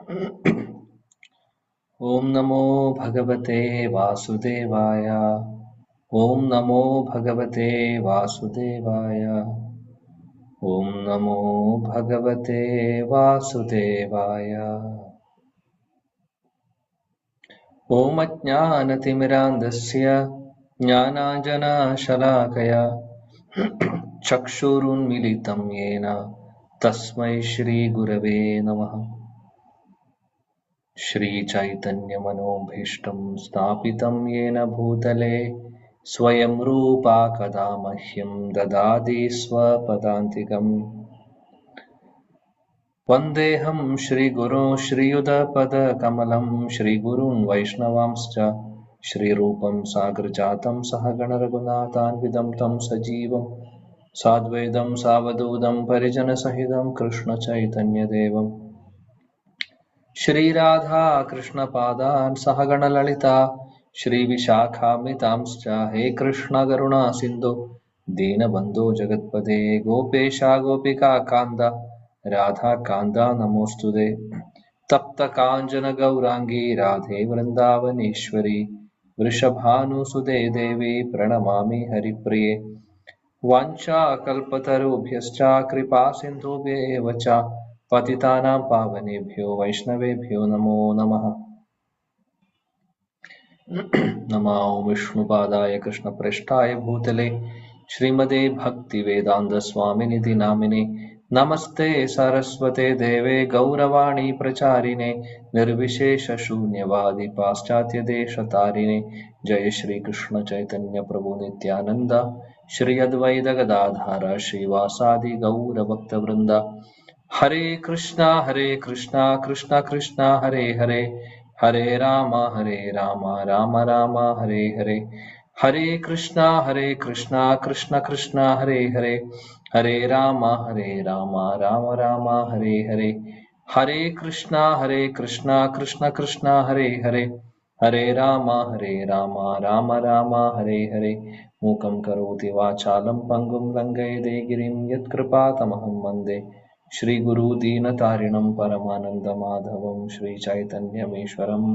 ओम नमो भगवते वासुदेवाय। ओम नमो भगवते वासुदेवाय। ओम नमो भगवते वासुदेवाय। ओम अज्ञानतिमिरान्धस्य ज्ञानाञ्जनशलाकया चक्षुरुन्मीलितं येन तस्मै श्रीगुरवे नमः। श्रीचैतन्यमनोभीष्टं स्थापितं येन भूतले स्वयं रूपा कदा मह्यं ददाति स्वपदान्तिकम्। वन्देऽहं श्रीगुरो श्रीयुतपदकमलं श्रीगुरून् वैष्णवांश्च श्रीरूपं साग्रजातं सहगणरघुनाथान्वितं तं सजीवं साद्वैतं सावधूतं परिजनसहितं कृष्णचैतन्यदेवम् श्रीराधा कृष्णपादान् सहगणललिता श्रीविशाखान्वितांश्च हे कृष्ण करुणा सिन्धु दीनबन्धो जगत्पते गोपेशा गोपिकान्त राधाकान्त नमोऽस्तुते। तप्तकाञ्चन गौराङ्गी राधे वृन्दावनेश्वरी वृषभानुसुते देवी प्रणमामि हरिप्रिये। वाञ्छाकल्पतरुभ्यश्च कृपासिन्धुभ्येव च पतितानां पावनेभ्यो वैष्णवेभ्यो नमो नमः। नमो विष्णुपादाय कृष्णप्रेष्ठाय भूतले श्रीमते भक्तिवेदान्तस्वामिनिधि नामिने नमस्ते सरस्वते देवे गौरवाणी प्रचारिणे निर्विशेषशून्यवादी पाश्चात्यदेशतारिणे। जय श्री कृष्ण चैतन्य प्रभु नित्यानंद श्री अद्वैत गदाधर श्रीवासादि गौरभक्तवृंद। हरे कृष्णा कृष्णा कृष्णा हरे हरे हरे राम राम राम हरे हरे। हरे कृष्णा कृष्णा कृष्णा हरे हरे हरे राम राम राम हरे हरे। हरे कृष्णा कृष्णा कृष्णा हरे हरे हरे राम राम राम हरे हरे। मूकं करोति वाचालं पङ्गुं लङ्घयते गिरिं यत्कृपातमहं वन्दे श्रीगुरु दीनतारिणं परमानन्दमाधवं श्रीचैतन्यमीश्वरम्।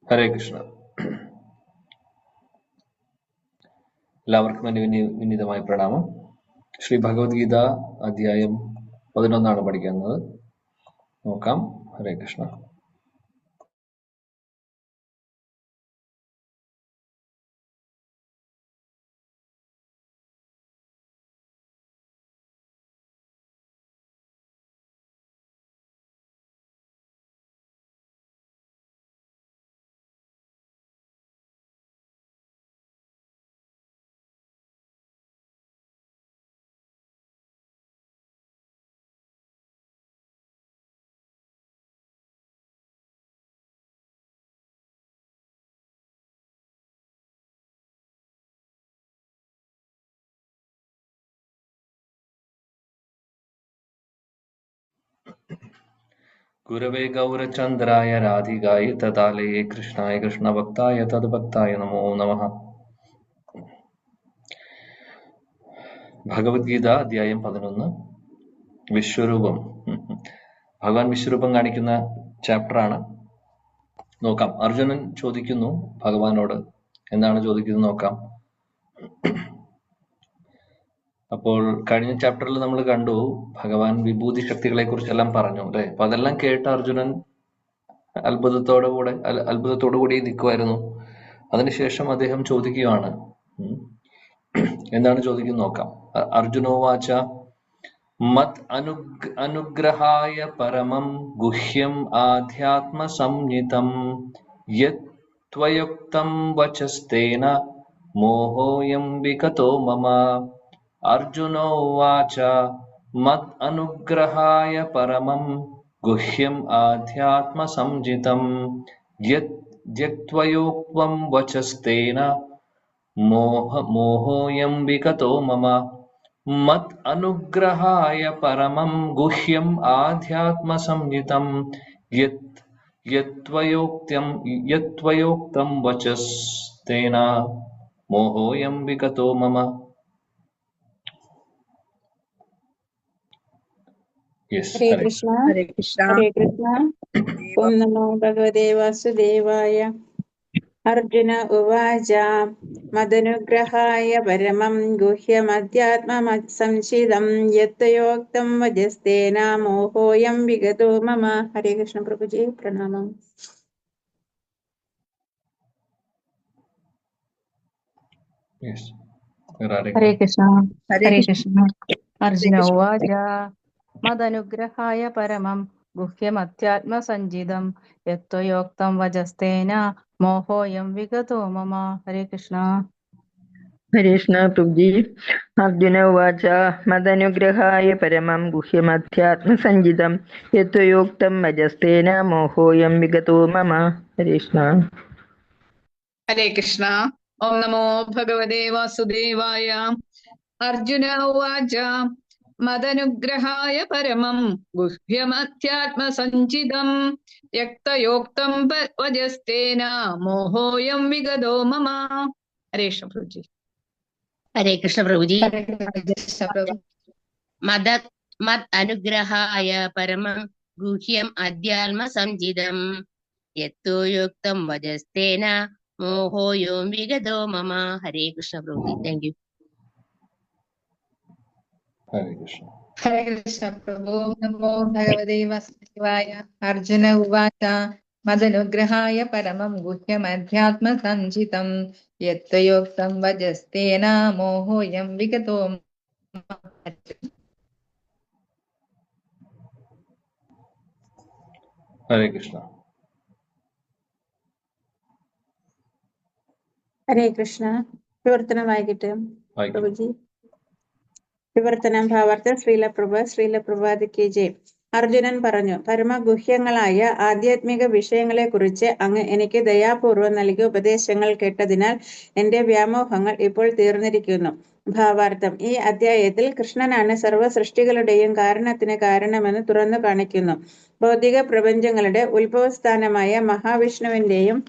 ഹരേ കൃഷ്ണ. എല്ലാവർക്കും എൻ്റെ വിനീതമായ പ്രണാമം. ശ്രീ ഭഗവത്ഗീത അധ്യായം 11 പഠിക്കുന്നത്. നോക്കാം. ഹരേ കൃഷ്ണ. ഗുരവേ ഗൗരചന്ദ്രായ രാധികായ തദാലയേ കൃഷ്ണായ കൃഷ്ണഭക്തായ തദ്ഭക്തായ നമോ നമഃ. ഭഗവത്ഗീത അധ്യായം 11 വിശ്വരൂപം. ഭഗവാൻ വിശ്വരൂപം കാണിക്കുന്ന ചാപ്റ്ററാണ്. നോക്കാം. അർജുനൻ ചോദിക്കുന്നു ഭഗവാനോട്. എന്താണ് ചോദിക്കുന്നത് നോക്കാം. അപ്പോൾ കഴിഞ്ഞ ചാപ്റ്ററിൽ നമ്മൾ കണ്ടു ഭഗവാൻ വിഭൂതി ശക്തികളെ കുറിച്ചെല്ലാം പറഞ്ഞു അല്ലെ. അപ്പൊ അതെല്ലാം കേട്ട അർജുനൻ അത്ഭുതത്തോടുകൂടി നിൽക്കുമായിരുന്നു. അതിനുശേഷം അദ്ദേഹം ചോദിക്കുകയാണ്. എന്താണ് ചോദിക്കുന്നത് നോക്കാം. അർജുനോവാച മത് അനുഗ്രഹായ പരമം ഗുഹ്യം ആധ്യാത്മ സംഹിതം യത് ത്വയുക്തം വചസ്തേന മോഹോയം വിഗതോ മമ. അർജുനോവാച മത് അനുഗ്രഹായ പരമം ഗുഹ്യം ആധ്യാത്മ സംഹിതം യത് ത്വയുക്തം വചസ്തേന മോഹോയം വിഗതോ മമ. മത് അനുഗ്രഹായ പരമം ഗുഹ്യം ആധ്യാത്മസംഹിതം യത്വയോക്തം വചസ്തേന മോഹോയം വിഗതോ മമ. ഹരേ കൃഷ്ണ. ഹരേ കൃഷ്ണ. ഹരേ കൃഷ്ണ. ഓം നമോ ഭഗവതേ വാസുദേവായ. അർജുന ഉവാച മദനുഗ്രഹായ പരമം ഗുഹ്യമധ്യാത്മസംശിതം യത്യോക്തം വജസ്തേന മോഹോയം വിഗതോ മമ. ഹരേ കൃഷ്ണ പ്രഭുജി പ്രണാമം. ഹരേ കൃഷ്ണ. ഹരേ കൃഷ്ണ. അർജുന ഉവാച മദനുഗ്രഹായ പരമം ഗുഹ്യമധ്യാത്മസഞ്ചിതം യത്വയോക്തം വജസ്തേന മോഹോയം വിഗതോ മമ. ഹരേ കൃഷ്ണ. ഹരേ കൃഷ്ണ പ്രഭുജി. അർജുന ഉവാച മദനുഗ്രഹായ പരമം ഗുഹ്യമധ്യാത്മസഞ്ചിതം യത്വയോക്തം വജസ്തേന മോഹോയം വിഗതോ മമ. ഹരേ കൃഷ്ണ. ഹരേ കൃഷ്ണ. ഓം നമോ ഭഗവതേ വാസുദേവായ. അർജുന ഉവാച മദനുഗ്രഹായ പരമം ഗുഹ്യമധ്യാത്മസഞ്ചിതം യക്തയോക്തം വജസ്തേന മോഹോയം വിഗതോ മമ. ഹരേ കൃഷ്ണ പ്രഭുജി. ഹരേ കൃഷ്ണ പ്രഭുജി. മദ് അനുഗ്രഹായ പരമം ഗുഹ്യം അധ്യാത്മസംചിതം യത്വയോക്തം വജസ്തേന മോഹോയം വിഗതോ മമ. ഹരേ കൃഷ്ണ പ്രഭുജി. Thank you. ഹരേ കൃഷ്ണ. ഹരേ കൃഷ്ണ പ്രഭു. നമോ ഭഗവതേ വാസുദേവായ. അർജുന ഉവാച മദനുഗ്രഹായ പരമം ഗുഹ്യമധ്യാത്മസഞ്ചിതം യത്വയോക്തം വജസ്തേന മോഹോയം വിഗതോ മമ. ഹരേ കൃഷ്ണ. ഹരേ കൃഷ്ണ. വിവർത്തനം വായിക്കട്ടെ പ്രഭുജി. വിവർത്തനം ഭാവാർത്ഥം. Srila K J. അർജുനൻ പറഞ്ഞു, പരമഗുഹ്യങ്ങളായ ആധ്യാത്മിക വിഷയങ്ങളെ കുറിച്ച് അങ്ങ് എനിക്ക് ദയാപൂർവം നൽകിയ ഉപദേശങ്ങൾ കേട്ടതിനാൽ എന്റെ വ്യാമോഹങ്ങൾ ഇപ്പോൾ തീർന്നിരിക്കുന്നു. ഭാവാർത്ഥം. ഈ അധ്യായത്തിൽ കൃഷ്ണനാണ് സർവ്വ സൃഷ്ടികളുടെയും കാരണത്തിന് കാരണമെന്ന് തുറന്നു കാണിക്കുന്നു. ഭൗതിക പ്രപഞ്ചങ്ങളുടെ ഉത്ഭവസ്ഥാനമായ മഹാവിഷ്ണുവിന്റെയും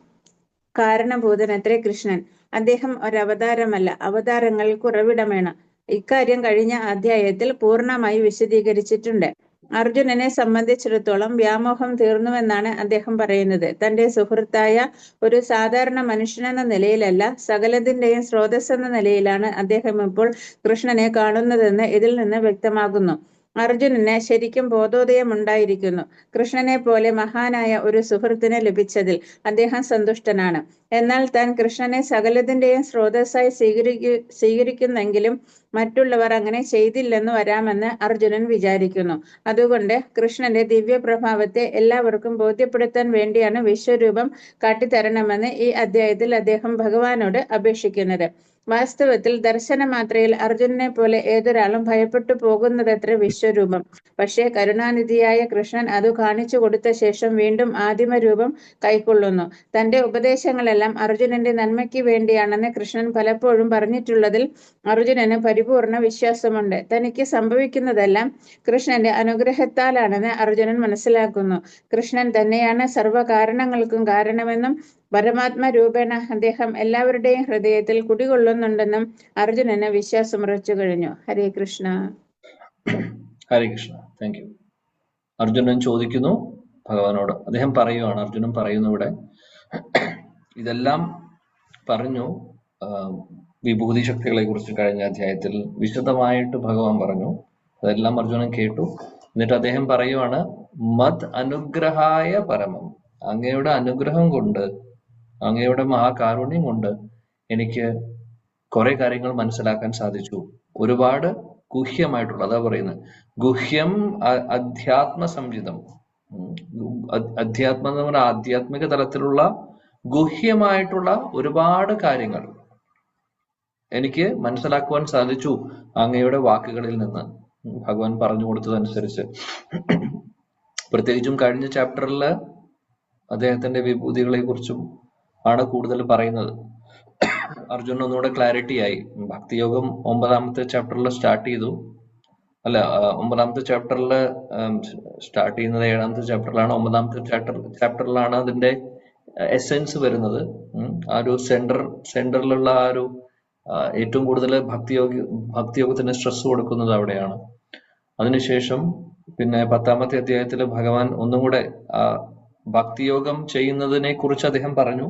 കാരണഭൂതനത്രേ കൃഷ്ണൻ. അദ്ദേഹം ഒരവതാരമല്ല, അവതാരങ്ങൾക്ക് ഉറവിടമാണ്. ഇക്കാര്യം കഴിഞ്ഞ അധ്യായത്തിൽ പൂർണ്ണമായി വിശദീകരിച്ചിട്ടുണ്ട്. അർജുനനെ സംബന്ധിച്ചിടത്തോളം വ്യാമോഹം തീർന്നുവെന്നാണ് അദ്ദേഹം പറയുന്നത്. തന്റെ സുഹൃത്തായ ഒരു സാധാരണ മനുഷ്യനെന്ന നിലയിലല്ല, സകലത്തിന്റെയും സ്രോതസ് എന്ന നിലയിലാണ് അദ്ദേഹം ഇപ്പോൾ കൃഷ്ണനെ കാണുന്നതെന്ന് ഇതിൽ നിന്ന് വ്യക്തമാകുന്നു. അർജുനന് ശരിക്കും ബോധോദയമുണ്ടായിരിക്കുന്നു. കൃഷ്ണനെ പോലെ മഹാനായ ഒരു സുഹൃത്തിനെ ലഭിച്ചതിൽ അദ്ദേഹം സന്തുഷ്ടനാണ്. എന്നാൽ താൻ കൃഷ്ണനെ സകലത്തിന്റെയും സ്രോതസ്സായി സ്വീകരിക്കുന്നെങ്കിലും മറ്റുള്ളവർ അങ്ങനെ ചെയ്തില്ലെന്ന് വരാമെന്ന് അർജുനൻ വിചാരിക്കുന്നു. അതുകൊണ്ട് കൃഷ്ണന്റെ ദിവ്യപ്രഭാവത്തെ എല്ലാവർക്കും ബോധ്യപ്പെടുത്താൻ വേണ്ടിയാണ് വിശ്വരൂപം കാട്ടിത്തരണമെന്ന് ഈ അധ്യായത്തിൽ അദ്ദേഹം ഭഗവാനോട് അപേക്ഷിക്കുന്നത്. വാസ്തവത്തിൽ ദർശനമാത്രയിൽ അർജുനനെ പോലെ ഏതൊരാളും ഭയപ്പെട്ടു പോകുന്നതത്ര വിശ്വരൂപം. പക്ഷേ കരുണാനിധിയായ കൃഷ്ണൻ അത് കാണിച്ചു കൊടുത്ത ശേഷം വീണ്ടും ആദിമരൂപം കൈക്കൊള്ളുന്നു. തന്റെ ഉപദേശങ്ങളെല്ലാം അർജുനന്റെ നന്മയ്ക്ക് വേണ്ടിയാണെന്ന് കൃഷ്ണൻ പലപ്പോഴും പറഞ്ഞിട്ടുള്ളതിൽ അർജുനന് പരിപൂർണ വിശ്വാസമുണ്ട്. തനിക്ക് സംഭവിക്കുന്നതെല്ലാം കൃഷ്ണന്റെ അനുഗ്രഹത്താലാണെന്ന് അർജുനൻ മനസ്സിലാക്കുന്നു. കൃഷ്ണൻ തന്നെയാണ് സർവ്വകാരണങ്ങൾക്കും കാരണമെന്നും പരമാത്മരൂപേണ അദ്ദേഹം എല്ലാവരുടെയും ഹൃദയത്തിൽ കുടികൊള്ളുന്നുണ്ടെന്നും അർജുനന് വിശ്വാസം ഉറച്ചു കഴിഞ്ഞു. ഹരേ കൃഷ്ണ. ഹരേ കൃഷ്ണ. Thank you. അർജുനൻ ചോദിക്കുന്നു ഭഗവാനോട്. അദ്ദേഹം പറയുവാണ്, അർജുനൻ പറയുന്നു ഇവിടെ, ഇതെല്ലാം പറഞ്ഞു വിഭൂതി ശക്തികളെ കുറിച്ച് കഴിഞ്ഞ അധ്യായത്തിൽ വിശദമായിട്ട് ഭഗവാൻ പറഞ്ഞു. അതെല്ലാം അർജുനൻ കേട്ടു. എന്നിട്ട് അദ്ദേഹം പറയുവാണ്, മത് അനുഗ്രഹായ പരമം, അങ്ങയുടെ അനുഗ്രഹം കൊണ്ട്, അങ്ങയുടെ മഹാകാരുണ്യം കൊണ്ട് എനിക്ക് കുറെ കാര്യങ്ങൾ മനസ്സിലാക്കാൻ സാധിച്ചു. ഒരുപാട് ഗുഹ്യമായിട്ടുള്ള, അതാ പറയുന്നത്, ഗുഹ്യം അധ്യാത്മസംഹിതം. അധ്യാത്മം എന്ന് പറഞ്ഞാൽ ആധ്യാത്മിക തലത്തിലുള്ള ഗുഹ്യമായിട്ടുള്ള ഒരുപാട് കാര്യങ്ങൾ എനിക്ക് മനസ്സിലാക്കുവാൻ സാധിച്ചു അങ്ങയുടെ വാക്കുകളിൽ നിന്ന്. ഭഗവാൻ പറഞ്ഞു കൊടുത്തതനുസരിച്ച്. പ്രത്യേകിച്ചും കഴിഞ്ഞ ചാപ്റ്ററിൽ അദ്ദേഹത്തിന്റെ വിഭൂതികളെ കുറിച്ചും ആണ് കൂടുതൽ പറയുന്നത്. അർജുനൻ ഒന്നുകൂടെ ക്ലാരിറ്റി ആയി. ഭക്തിയോഗം 9ാമത്തെ ചാപ്റ്ററിൽ സ്റ്റാർട്ട് ചെയ്തു. അല്ല, 9ാമത്തെ ചാപ്റ്ററിൽ സ്റ്റാർട്ട് ചെയ്യുന്നത് 7ാമത്തെ ചാപ്റ്ററിലാണ്. 9ാമത്തെ ചാപ്റ്ററിലാണ് അതിന്റെ എസെൻസ് വരുന്നത്. ആ ഒരു സെന്ററിലുള്ള ആ ഒരു ഏറ്റവും കൂടുതൽ ഭക്തിയോഗത്തിന് സ്ട്രെസ് കൊടുക്കുന്നത് അവിടെയാണ്. അതിനുശേഷം പിന്നെ 10ാമത്തെ അധ്യായത്തിൽ ഭഗവാൻ ഒന്നും കൂടെ ഭക്തിയോഗം ചെയ്യുന്നതിനെ കുറിച്ച് അദ്ദേഹം പറഞ്ഞു.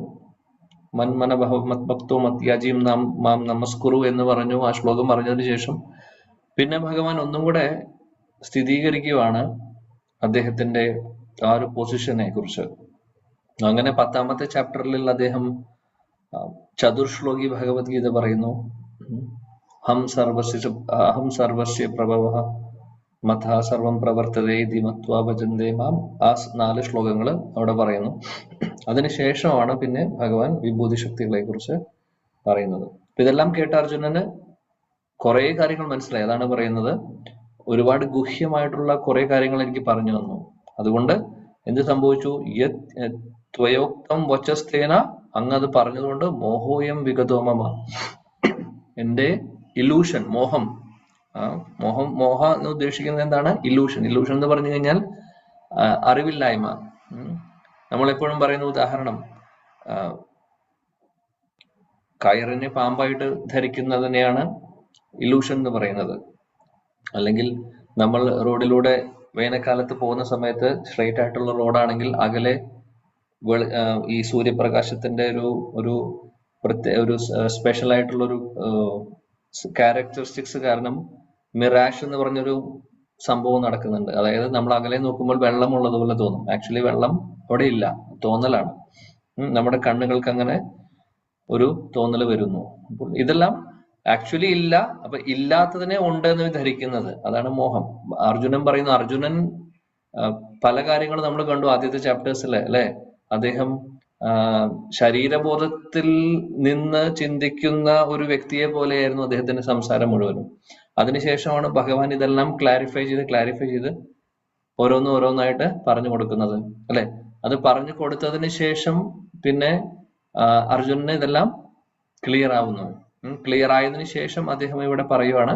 മന്മന ഭക്തോ മത്യാജിയും മാം നമസ്കുറു എന്ന് പറഞ്ഞു. ആ ശ്ലോകം പറഞ്ഞതിന് ശേഷം പിന്നെ ഭഗവാൻ ഒന്നും കൂടെ സ്ഥിരീകരിക്കുകയാണ് അദ്ദേഹത്തിന്റെ ആ ഒരു പൊസിഷനെ കുറിച്ച്. അങ്ങനെ 10ാമത്തെ ചാപ്റ്ററിൽ അദ്ദേഹം ചതുർശ്ലോകി ഭഗവത്ഗീത പറയുന്നു. അഹം സർവസ്യ പ്രഭവഃ മഥാ സർവം പ്രവർത്തതേ ഇതി മത്വാ ഭജന്തേ മാം. ആ 4 ശ്ലോകങ്ങൾ അവിടെ പറയുന്നു. അതിനുശേഷമാണ് പിന്നെ ഭഗവാൻ വിഭൂതി ശക്തികളെ കുറിച്ച് പറയുന്നത്. ഇതെല്ലാം കേട്ട അർജുനന് കുറെ കാര്യങ്ങൾ മനസ്സിലായി. അതാണ് പറയുന്നത്, ഒരുപാട് ഗുഹ്യമായിട്ടുള്ള കുറെ കാര്യങ്ങൾ എനിക്ക് പറഞ്ഞു തന്നു. അതുകൊണ്ട് എന്ത് സംഭവിച്ചു? ത്വയോക്തം വചസ്തേന, അങ്ങ് അത് പറഞ്ഞതുകൊണ്ട് മോഹോയം വിഗതോമമ, എന്റെ ഇലൂഷൻ, മോഹം മോഹ എന്ന് ഉദ്ദേശിക്കുന്നത് എന്താണ്? ഇലൂഷൻ എന്ന് പറഞ്ഞു കഴിഞ്ഞാൽ അറിവില്ലായ്മ. നമ്മളെപ്പോഴും പറയുന്ന ഉദാഹരണം, കയറിനെ പാമ്പായിട്ട് ധരിക്കുന്നതിനെയാണ് ഇലൂഷൻ എന്ന് പറയുന്നത്. അല്ലെങ്കിൽ നമ്മൾ റോഡിലൂടെ വേനൽക്കാലത്ത് പോകുന്ന സമയത്ത് സ്ട്രെയിറ്റ് ആയിട്ടുള്ള റോഡാണെങ്കിൽ അകലെ ഈ സൂര്യപ്രകാശത്തിന്റെ ഒരു സ്പെഷ്യൽ ആയിട്ടുള്ള ഒരു ക്യാരക്ടറിസ്റ്റിക്സ് കാരണം മിറാഷ് എന്ന് പറഞ്ഞൊരു സംഭവം നടക്കുന്നുണ്ട്. അതായത് നമ്മൾ അകലെ നോക്കുമ്പോൾ വെള്ളം ഉള്ളതുപോലെ തോന്നും. ആക്ച്വലി വെള്ളം അവിടെ ഇല്ല, തോന്നലാണ്. നമ്മുടെ കണ്ണുകൾക്ക് അങ്ങനെ ഒരു തോന്നൽ വരുന്നു. അപ്പോൾ ഇതെല്ലാം ആക്ച്വലി ഇല്ല. അപ്പൊ ഇല്ലാത്തതിനെ ഉണ്ട് എന്ന് ധരിക്കുന്നത്, അതാണ് മോഹം. അർജുനൻ പറയുന്നു. അർജുനൻ പല കാര്യങ്ങളും നമ്മൾ കണ്ടു ആദ്യത്തെ ചാപ്റ്റേഴ്സിൽ അല്ലെ. അദ്ദേഹം ശരീരബോധത്തിൽ നിന്ന് ചിന്തിക്കുന്ന ഒരു വ്യക്തിയെ പോലെയായിരുന്നു അദ്ദേഹത്തിന്റെ സംസാരം മുഴുവനും. അതിനുശേഷമാണ് ഭഗവാൻ ഇതെല്ലാം ക്ലാരിഫൈ ചെയ്ത് ഓരോന്നായിട്ട് പറഞ്ഞു കൊടുക്കുന്നത് അല്ലെ. അത് പറഞ്ഞു കൊടുത്തതിന് ശേഷം പിന്നെ അർജുനന് ഇതെല്ലാം ക്ലിയർ ആവുന്നു. ക്ലിയർ ആയതിനു ശേഷം അദ്ദേഹം ഇവിടെ പറയുവാണ്,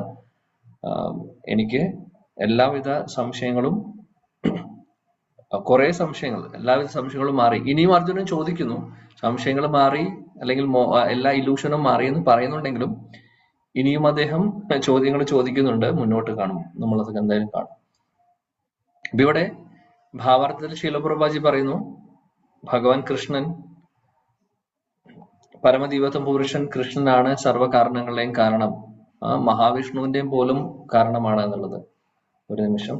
എനിക്ക് എല്ലാവിധ സംശയങ്ങളും എല്ലാവിധ സംശയങ്ങളും മാറി. ഇനിയും അർജുനൻ ചോദിക്കുന്നു, സംശയങ്ങൾ മാറി അല്ലെങ്കിൽ എല്ലാ ഇലൂഷനും മാറി എന്ന് പറയുന്നുണ്ടെങ്കിലും ഇനിയും അദ്ദേഹം ചോദ്യങ്ങൾ ചോദിക്കുന്നുണ്ട്. മുന്നോട്ട് കാണും, നമ്മളത് എന്തായാലും കാണും. ഇവിടെ ഭാവാർത്ഥത്തിൽ ശീലപ്രഭാജി പറയുന്നു, ഭഗവാൻ കൃഷ്ണൻ, പരമദൈവത്വ പുരുഷൻ കൃഷ്ണനാണ് സർവ്വകാരണങ്ങളുടെയും കാരണം, മഹാവിഷ്ണുവിന്റെയും പോലും കാരണമാണ് എന്നുള്ളത്. ഒരു നിമിഷം.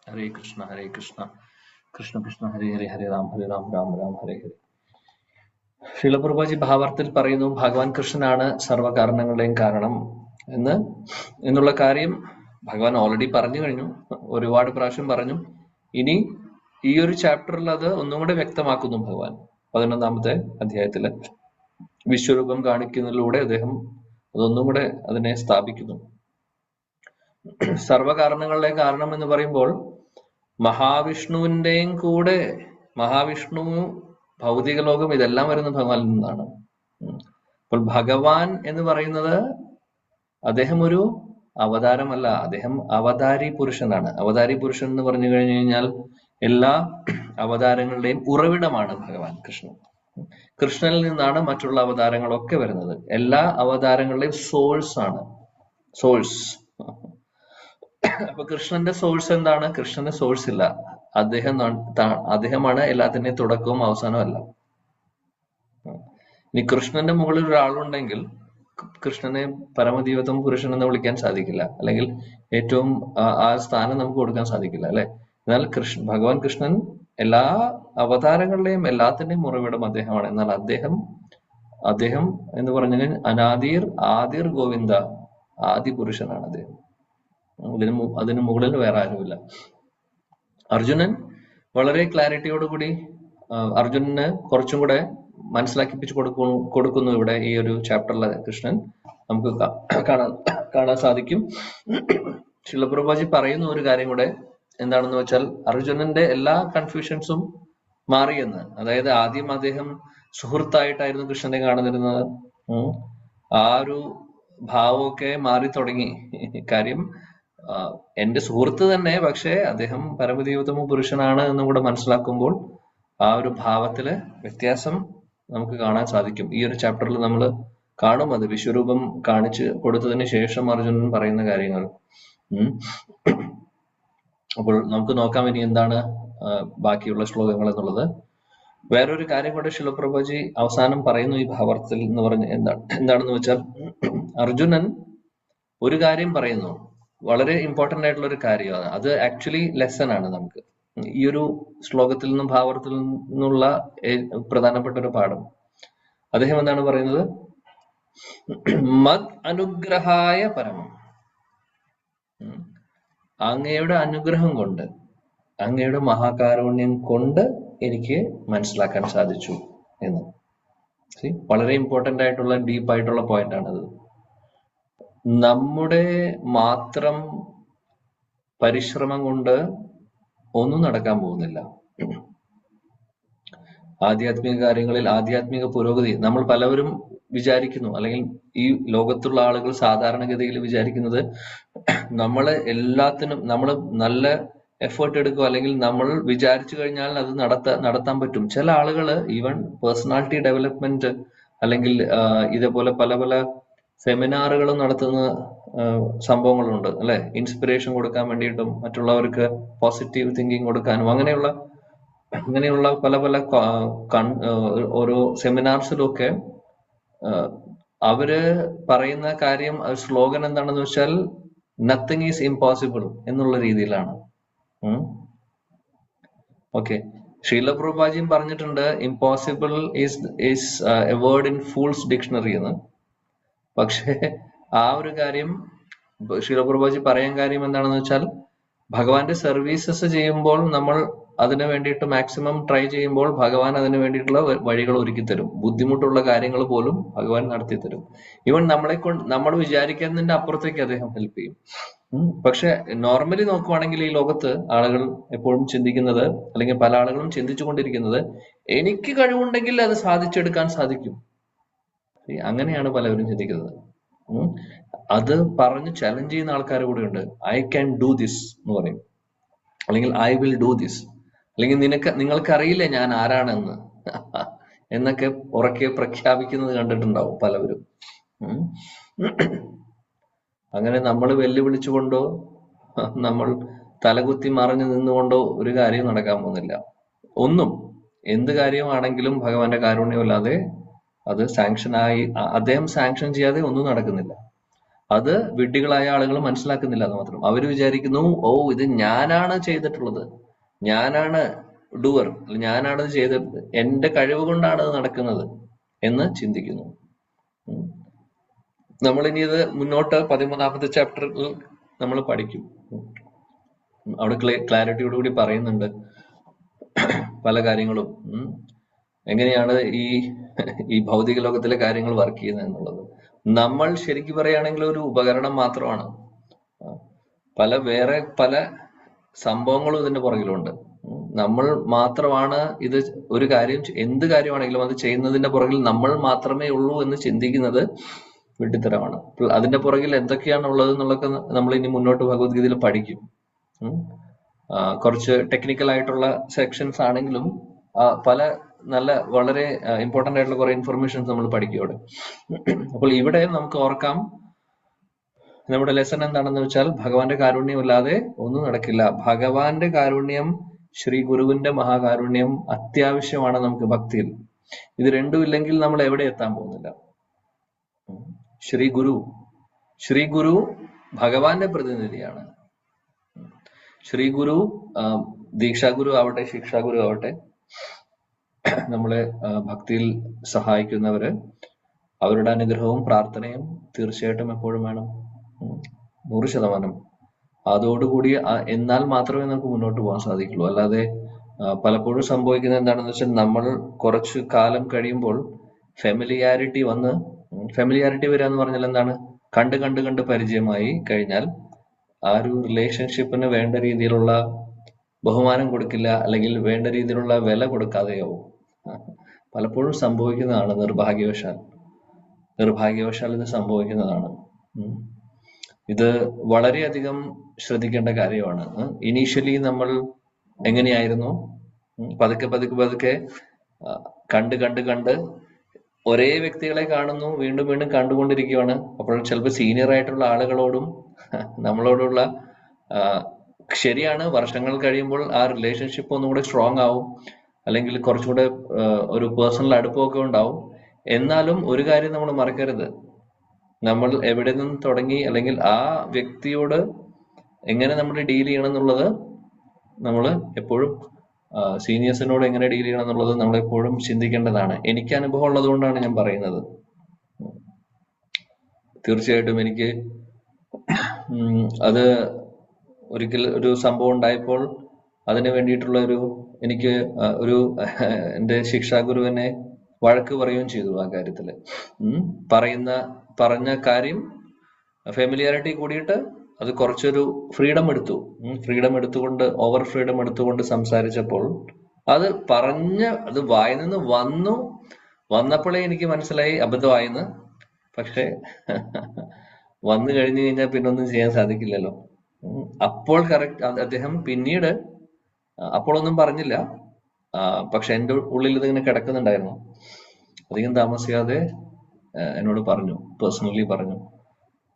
ഹരേ കൃഷ്ണ ഹരേ കൃഷ്ണ കൃഷ്ണ കൃഷ്ണ ഹരേ ഹരേ ഹരേ രാം രാം രാം ഹരേ ഹരേ. ശീലപ്രഭാജി ഭാവാർത്ഥത്തിൽ പറയുന്നു, ഭഗവാൻ കൃഷ്ണനാണ് സർവ്വകാരണങ്ങളുടെയും കാരണം എന്നുള്ള കാര്യം ഭഗവാൻ ഓൾറെഡി പറഞ്ഞു കഴിഞ്ഞു, ഒരുപാട് പ്രാവശ്യം പറഞ്ഞു. ഇനി ഈ ഒരു ചാപ്റ്ററിൽ അത് ഒന്നും കൂടെ വ്യക്തമാക്കുന്നു ഭഗവാൻ. 11ാമത്തെ അധ്യായത്തില് വിശ്വരൂപം കാണിക്കുന്നതിലൂടെ അദ്ദേഹം അതൊന്നും കൂടെ അതിനെ സ്ഥാപിക്കുന്നു. സർവകാരണങ്ങളുടെ കാരണം എന്ന് പറയുമ്പോൾ മഹാവിഷ്ണുവിന്റെയും കൂടെ, മഹാവിഷ്ണു, ഭൗതിക ലോകം, ഇതെല്ലാം വരുന്നത് ഭഗവാനിൽ നിന്നാണ്. അപ്പോൾ ഭഗവാൻ എന്ന് പറയുന്നത് അദ്ദേഹം ഒരു അവതാരമല്ല, അദ്ദേഹം അവതാരി പുരുഷനാണ്. അവതാരി പുരുഷൻ എന്ന് പറഞ്ഞു കഴിഞ്ഞു കഴിഞ്ഞാൽ എല്ലാ അവതാരങ്ങളുടെയും ഉറവിടമാണ് ഭഗവാൻ കൃഷ്ണൻ. കൃഷ്ണനിൽ നിന്നാണ് മറ്റുള്ള അവതാരങ്ങളൊക്കെ വരുന്നത്. എല്ലാ അവതാരങ്ങളുടെയും സോഴ്സ് ആണ്, സോഴ്സ്. അപ്പൊ കൃഷ്ണന്റെ സോഴ്സ് എന്താണ്? കൃഷ്ണന്റെ സോഴ്സ് ഇല്ല, അദ്ദേഹമാണ് എല്ലാത്തിന്റെയും തുടക്കവും അവസാനവും അല്ല. ഇനി കൃഷ്ണന്റെ മുകളിൽ ഒരാളുണ്ടെങ്കിൽ കൃഷ്ണനെ പരമദൈവത്വം പുരുഷൻ എന്ന് വിളിക്കാൻ സാധിക്കില്ല, അല്ലെങ്കിൽ ഏറ്റവും ആ സ്ഥാനം നമുക്ക് കൊടുക്കാൻ സാധിക്കില്ല അല്ലെ. എന്നാൽ ഭഗവാൻ കൃഷ്ണൻ എല്ലാ അവതാരങ്ങളുടെയും എല്ലാത്തിന്റെയും ഉറവിടം അദ്ദേഹമാണ്. എന്നാൽ അദ്ദേഹം അദ്ദേഹം എന്ന് പറഞ്ഞാൽ അനാദിർ ആദിർ ഗോവിന്ദ, ആദി പുരുഷനാണ് അദ്ദേഹം. അതിന് മുകളിൽ വേറെ ആരുമില്ല. അർജുനൻ വളരെ ക്ലാരിറ്റിയോടുകൂടി അർജുനന് കുറച്ചും കൂടെ മനസ്സിലാക്കിപ്പിച്ചു കൊടുക്കുന്നു ഇവിടെ ഈ ഒരു ചാപ്റ്ററിലെ കൃഷ്ണൻ നമുക്ക് കാണാൻ സാധിക്കും. ശ്രീല പ്രഭുപാദി പറയുന്ന ഒരു കാര്യം കൂടെ എന്താണെന്ന് വെച്ചാൽ അർജുനന്റെ എല്ലാ കൺഫ്യൂഷൻസും മാറിയെന്ന്. അതായത് ആദ്യം അദ്ദേഹം സുഹൃത്തായിട്ടായിരുന്നു കൃഷ്ണനെ കാണുന്നിരുന്നത്. ആ ഒരു ഭാവമൊക്കെ മാറി തുടങ്ങി. കാര്യം എന്റെ സുഹൃത്ത് തന്നെ, പക്ഷെ അദ്ദേഹം പരമദേവതമ പുരുഷനാണ് എന്നും കൂടെ മനസ്സിലാക്കുമ്പോൾ ആ ഒരു ഭാവത്തില് വ്യത്യാസം നമുക്ക് കാണാൻ സാധിക്കും. ഈ ഒരു ചാപ്റ്ററിൽ നമ്മൾ കാണും അത്. വിശ്വരൂപം കാണിച്ച് കൊടുത്തതിന് ശേഷം അർജുനൻ പറയുന്ന കാര്യങ്ങൾ. അപ്പോൾ നമുക്ക് നോക്കാം ഇനി എന്താണ് ബാക്കിയുള്ള ശ്ലോകങ്ങൾ എന്നുള്ളത്. വേറൊരു കാര്യം കൂടെ ശിലപ്രഭുജി അവസാനം പറയുന്നു ഈ ഭാവാർത്ഥത്തിൽ എന്ന് പറഞ്ഞ് എന്താണെന്ന് വെച്ചാൽ, അർജുനൻ ഒരു കാര്യം പറയുന്നു, വളരെ ഇമ്പോർട്ടന്റ് ആയിട്ടുള്ള ഒരു കാര്യമാണ്. അത് ആക്ച്വലി ലെസൺ ആണ് നമുക്ക് ഈ ഒരു ശ്ലോകത്തിൽ നിന്നും ഭാവാർത്ഥത്തിൽ നിന്നുള്ള പ്രധാനപ്പെട്ട ഒരു പാഠം. അദ്ദേഹം എന്താണ് പറയുന്നത്? മദ് അനുഗ്രഹായ പരമം, അങ്ങയുടെ അനുഗ്രഹം കൊണ്ട്, അങ്ങയുടെ മഹാകാരുണ്യം കൊണ്ട് എനിക്ക് മനസ്സിലാക്കാൻ സാധിച്ചു എന്ന്. വളരെ ഇമ്പോർട്ടന്റ് ആയിട്ടുള്ള ഡീപ്പ് ആയിട്ടുള്ള പോയിന്റ് ആണത്. നമ്മുടെ മാത്രം പരിശ്രമം കൊണ്ട് ഒന്നും നടക്കാൻ പോകുന്നില്ല. ആധ്യാത്മിക കാര്യങ്ങളിൽ ആധ്യാത്മിക പുരോഗതി നമ്മൾ പലവരും വിചാരിക്കുന്നു, അല്ലെങ്കിൽ ഈ ലോകത്തുള്ള ആളുകൾ സാധാരണഗതിയിൽ വിചാരിക്കുന്നത് നമ്മള് എല്ലാത്തിനും നമ്മൾ നല്ല എഫേർട്ട് എടുക്കുക, അല്ലെങ്കിൽ നമ്മൾ വിചാരിച്ചു കഴിഞ്ഞാൽ അത് നടത്താൻ പറ്റും. ചില ആളുകള് ഈവൻ പേഴ്സണാലിറ്റി ഡെവലപ്മെന്റ് അല്ലെങ്കിൽ ഇതേപോലെ പല പല സെമിനാറുകളും നടത്തുന്ന സംഭവങ്ങളുണ്ട് അല്ലെ, ഇൻസ്പിറേഷൻ കൊടുക്കാൻ വേണ്ടിയിട്ടും മറ്റുള്ളവർക്ക് പോസിറ്റീവ് തിങ്കിങ് കൊടുക്കാനും അങ്ങനെയുള്ള പല പല ഓരോ സെമിനാർസിലൊക്കെ അവര് പറയുന്ന കാര്യം സ്ലോഗൻ എന്താണെന്ന് വെച്ചാൽ നത്തിങ് ഈസ് ഇമ്പോസിബിൾ എന്നുള്ള രീതിയിലാണ്. ഓക്കെ, ശ്രീല പ്രഭുപാദിയും പറഞ്ഞിട്ടുണ്ട് impossible is A word in fools dictionary എന്ന്. പക്ഷെ ആ ഒരു കാര്യം ശ്രീല പ്രഭുപാദി പറയാൻ കാര്യം എന്താണെന്ന് വെച്ചാൽ, ഭഗവാന്റെ സർവീസസ് ചെയ്യുമ്പോൾ നമ്മൾ അതിനു വേണ്ടിയിട്ട് മാക്സിമം ട്രൈ ചെയ്യുമ്പോൾ ഭഗവാൻ അതിനു വേണ്ടിയിട്ടുള്ള വഴികൾ ഒരുക്കി തരും. ബുദ്ധിമുട്ടുള്ള കാര്യങ്ങൾ പോലും ഭഗവാൻ നടത്തി തരും. ഈവൻ നമ്മൾ വിചാരിക്കുന്നതിന്റെ അപ്പുറത്തേക്ക് അദ്ദേഹം ഹെൽപ്പ് ചെയ്യും. പക്ഷെ നോർമലി നോക്കുവാണെങ്കിൽ ഈ ലോകത്ത് ആളുകൾ എപ്പോഴും ചിന്തിക്കുന്നത്, അല്ലെങ്കിൽ പല ആളുകളും ചിന്തിച്ചു കൊണ്ടിരിക്കുന്നത്, എനിക്ക് കഴിവുണ്ടെങ്കിൽ അത് സാധിച്ചെടുക്കാൻ സാധിക്കും. അങ്ങനെയാണ് പലവരും ചിന്തിക്കുന്നത്. അത് പറഞ്ഞ് ചലഞ്ച് ചെയ്യുന്ന ആൾക്കാർ കൂടെ ഉണ്ട്. ഐ ക്യാൻ ഡു ദിസ് എന്ന് പറയും, അല്ലെങ്കിൽ ഐ വിൽ ഡു ദിസ്, അല്ലെങ്കിൽ നിങ്ങൾക്കറിയില്ല ഞാൻ ആരാണെന്ന് എന്നൊക്കെ ഉറക്കെ പ്രഖ്യാപിക്കുന്നത് കണ്ടിട്ടുണ്ടാവും പലവരും. അങ്ങനെ നമ്മൾ വെല്ലുവിളിച്ചുകൊണ്ടോ നമ്മൾ തലകുത്തി മറിഞ്ഞു നിന്നുകൊണ്ടോ ഒരു കാര്യം നടക്കാൻ പോകുന്നില്ല. എന്ത് കാര്യമാണെങ്കിലും ഭഗവാന്റെ കാരുണ്യമല്ലാതെ അത് അദ്ദേഹം സാങ്ഷൻ ചെയ്യാതെ ഒന്നും നടക്കുന്നില്ല. അത് വിഡ്ഢികളായ ആളുകൾ മനസ്സിലാക്കുന്നില്ല എന്ന് മാത്രം. അവർ വിചാരിക്കുന്നു, ഓ ഇത് ഞാനാണ് ചെയ്തിട്ടുള്ളത്, ഞാനാണ് ഡുവർ, ഞാനാണ് ചെയ്തിട്ട് എന്റെ കഴിവ് കൊണ്ടാണ് അത് നടക്കുന്നത് എന്ന് ചിന്തിക്കുന്നു. നമ്മളിനി ഇത് മുന്നോട്ട് 13ാമത്തെ ചാപ്റ്ററിൽ നമ്മൾ പഠിക്കും. അവിടെ ക്ലാരിറ്റിയോടുകൂടി പറയുന്നുണ്ട് പല കാര്യങ്ങളും, എങ്ങനെയാണ് ഈ ഭൗതിക ലോകത്തിലെ കാര്യങ്ങൾ വർക്ക് ചെയ്യുന്നത് എന്നുള്ളത്. നമ്മൾ ശരിക്കും പറയുകയാണെങ്കിൽ ഒരു ഉപകരണം മാത്രമാണ്. വേറെ പല സംഭവങ്ങളും ഇതിന്റെ പുറകിലുണ്ട്. നമ്മൾ മാത്രമാണ് ഇത് ഒരു കാര്യം, എന്ത് കാര്യമാണെങ്കിലും അത് ചെയ്യുന്നതിന്റെ പുറകിൽ നമ്മൾ മാത്രമേ ഉള്ളൂ എന്ന് ചിന്തിക്കുന്നത് വിഡ്ഢിത്തരമാണ്. അതിന്റെ പുറകിൽ എന്തൊക്കെയാണ് ഉള്ളത് എന്നുള്ളതൊക്കെ നമ്മൾ ഇനി മുന്നോട്ട് ഭഗവത്ഗീതയിൽ പഠിക്കും. കുറച്ച് ടെക്നിക്കൽ ആയിട്ടുള്ള സെക്ഷൻസ് ആണെങ്കിലും പല നല്ല വളരെ ഇമ്പോർട്ടന്റ് ആയിട്ടുള്ള കുറെ ഇൻഫർമേഷൻസ് നമ്മൾ പഠിക്കും അവിടെ. അപ്പോൾ ഇവിടെ നമുക്ക് ഓർക്കാം, നമ്മുടെ ലെസൺ എന്താണെന്ന് വെച്ചാൽ, ഭഗവാന്റെ കാരുണ്യമില്ലാതെ ഒന്നും നടക്കില്ല. ഭഗവാന്റെ കാരുണ്യം, ശ്രീ ഗുരുവിന്റെ മഹാകാരുണ്യം അത്യാവശ്യമാണ് നമുക്ക് ഭക്തിയിൽ. ഇത് രണ്ടും ഇല്ലെങ്കിൽ നമ്മൾ എവിടെ എത്താൻ പോകുന്നില്ല. ശ്രീ ഗുരു ഭഗവാന്റെ പ്രതിനിധിയാണ്. ശ്രീ ഗുരു ദീക്ഷാഗുരു ആവട്ടെ, ശിക്ഷാഗുരു ആവട്ടെ, നമ്മളെ ഭക്തിയിൽ സഹായിക്കുന്നവര്, അവരുടെ അനുഗ്രഹവും പ്രാർത്ഥനയും തീർച്ചയായിട്ടും എപ്പോഴും വേണം. 100%. അതോടുകൂടി എന്നാൽ മാത്രമേ നമുക്ക് മുന്നോട്ട് പോകാൻ സാധിക്കുള്ളൂ. അല്ലാതെ പലപ്പോഴും സംഭവിക്കുന്നത് എന്താണെന്ന് വെച്ചാൽ, നമ്മൾ കുറച്ചു കാലം കഴിയുമ്പോൾ ഫെമിലിയാരിറ്റി വരിക എന്ന് പറഞ്ഞാൽ എന്താണ്, കണ്ട് കണ്ട് കണ്ട് പരിചയമായി കഴിഞ്ഞാൽ ആ ഒരു റിലേഷൻഷിപ്പിന് വേണ്ട രീതിയിലുള്ള ബഹുമാനം കൊടുക്കില്ല, അല്ലെങ്കിൽ വേണ്ട രീതിയിലുള്ള വില കൊടുക്കാതെയാവും. പലപ്പോഴും സംഭവിക്കുന്നതാണ്, നിർഭാഗ്യവശാൽ ഇത് സംഭവിക്കുന്നതാണ്. ഇത് വളരെയധികം ശ്രദ്ധിക്കേണ്ട കാര്യമാണ്. ഇനീഷ്യലി നമ്മൾ എങ്ങനെയായിരുന്നു, പതുക്കെ പതുക്കെ പതുക്കെ കണ്ട് കണ്ട് കണ്ട് ഒരേ വ്യക്തികളെ കാണുന്നു, വീണ്ടും വീണ്ടും കണ്ടുകൊണ്ടിരിക്കുകയാണ്. അപ്പോൾ ചിലപ്പോൾ സീനിയർ ആയിട്ടുള്ള ആളുകളോടും നമ്മളോടുള്ള ശരിയാണ്, വർഷങ്ങൾ കഴിയുമ്പോൾ ആ റിലേഷൻഷിപ്പ് ഒന്നും കൂടെ സ്ട്രോങ് ആവും, അല്ലെങ്കിൽ കുറച്ചുകൂടെ ഒരു പേഴ്സണൽ അടുപ്പമൊക്കെ ഉണ്ടാവും. എന്നാലും ഒരു കാര്യം നമ്മൾ മറക്കരുത്, നമ്മൾ എവിടെ നിന്ന് തുടങ്ങി, അല്ലെങ്കിൽ ആ വ്യക്തിയോട് എങ്ങനെ നമ്മൾ ഡീൽ ചെയ്യണം എന്നുള്ളത് നമ്മൾ എപ്പോഴും, സീനിയേഴ്സിനോട് എങ്ങനെ ഡീൽ ചെയ്യണം എന്നുള്ളത് നമ്മൾ എപ്പോഴും ചിന്തിക്കേണ്ടതാണ്. എനിക്ക് അനുഭവം ഉള്ളത് കൊണ്ടാണ് ഞാൻ പറയുന്നത്. തീർച്ചയായിട്ടും എനിക്ക് അത് ഒരിക്കൽ ഒരു സംഭവം ഉണ്ടായപ്പോൾ അതിന് വേണ്ടിയിട്ടുള്ള എനിക്ക് എന്റെ ശിക്ഷാഗുരുവിനെ വഴക്ക് പറയുകയും ചെയ്തു ആ കാര്യത്തില്. പറഞ്ഞ കാര്യം ഫെമിലിയാരിറ്റി കൂടിയിട്ട് അത് കുറച്ചൊരു ഫ്രീഡം എടുത്തുകൊണ്ട് ഓവർ ഫ്രീഡം എടുത്തുകൊണ്ട് സംസാരിച്ചപ്പോൾ അത് വായിൽ നിന്ന് വന്നപ്പോഴേ എനിക്ക് മനസ്സിലായി അബദ്ധമായെന്ന്. പക്ഷെ വന്നു കഴിഞ്ഞു കഴിഞ്ഞാൽ പിന്നെ ഒന്നും ചെയ്യാൻ സാധിക്കില്ലല്ലോ. അപ്പോൾ അദ്ദേഹം പിന്നീട് അപ്പോഴൊന്നും പറഞ്ഞില്ല, പക്ഷെ എന്റെ ഉള്ളിൽ ഇതിങ്ങനെ കിടക്കുന്നുണ്ടായിരുന്നു. അധികം താമസിയാതെ എന്നോട് പറഞ്ഞു, പേഴ്സണലി പറഞ്ഞു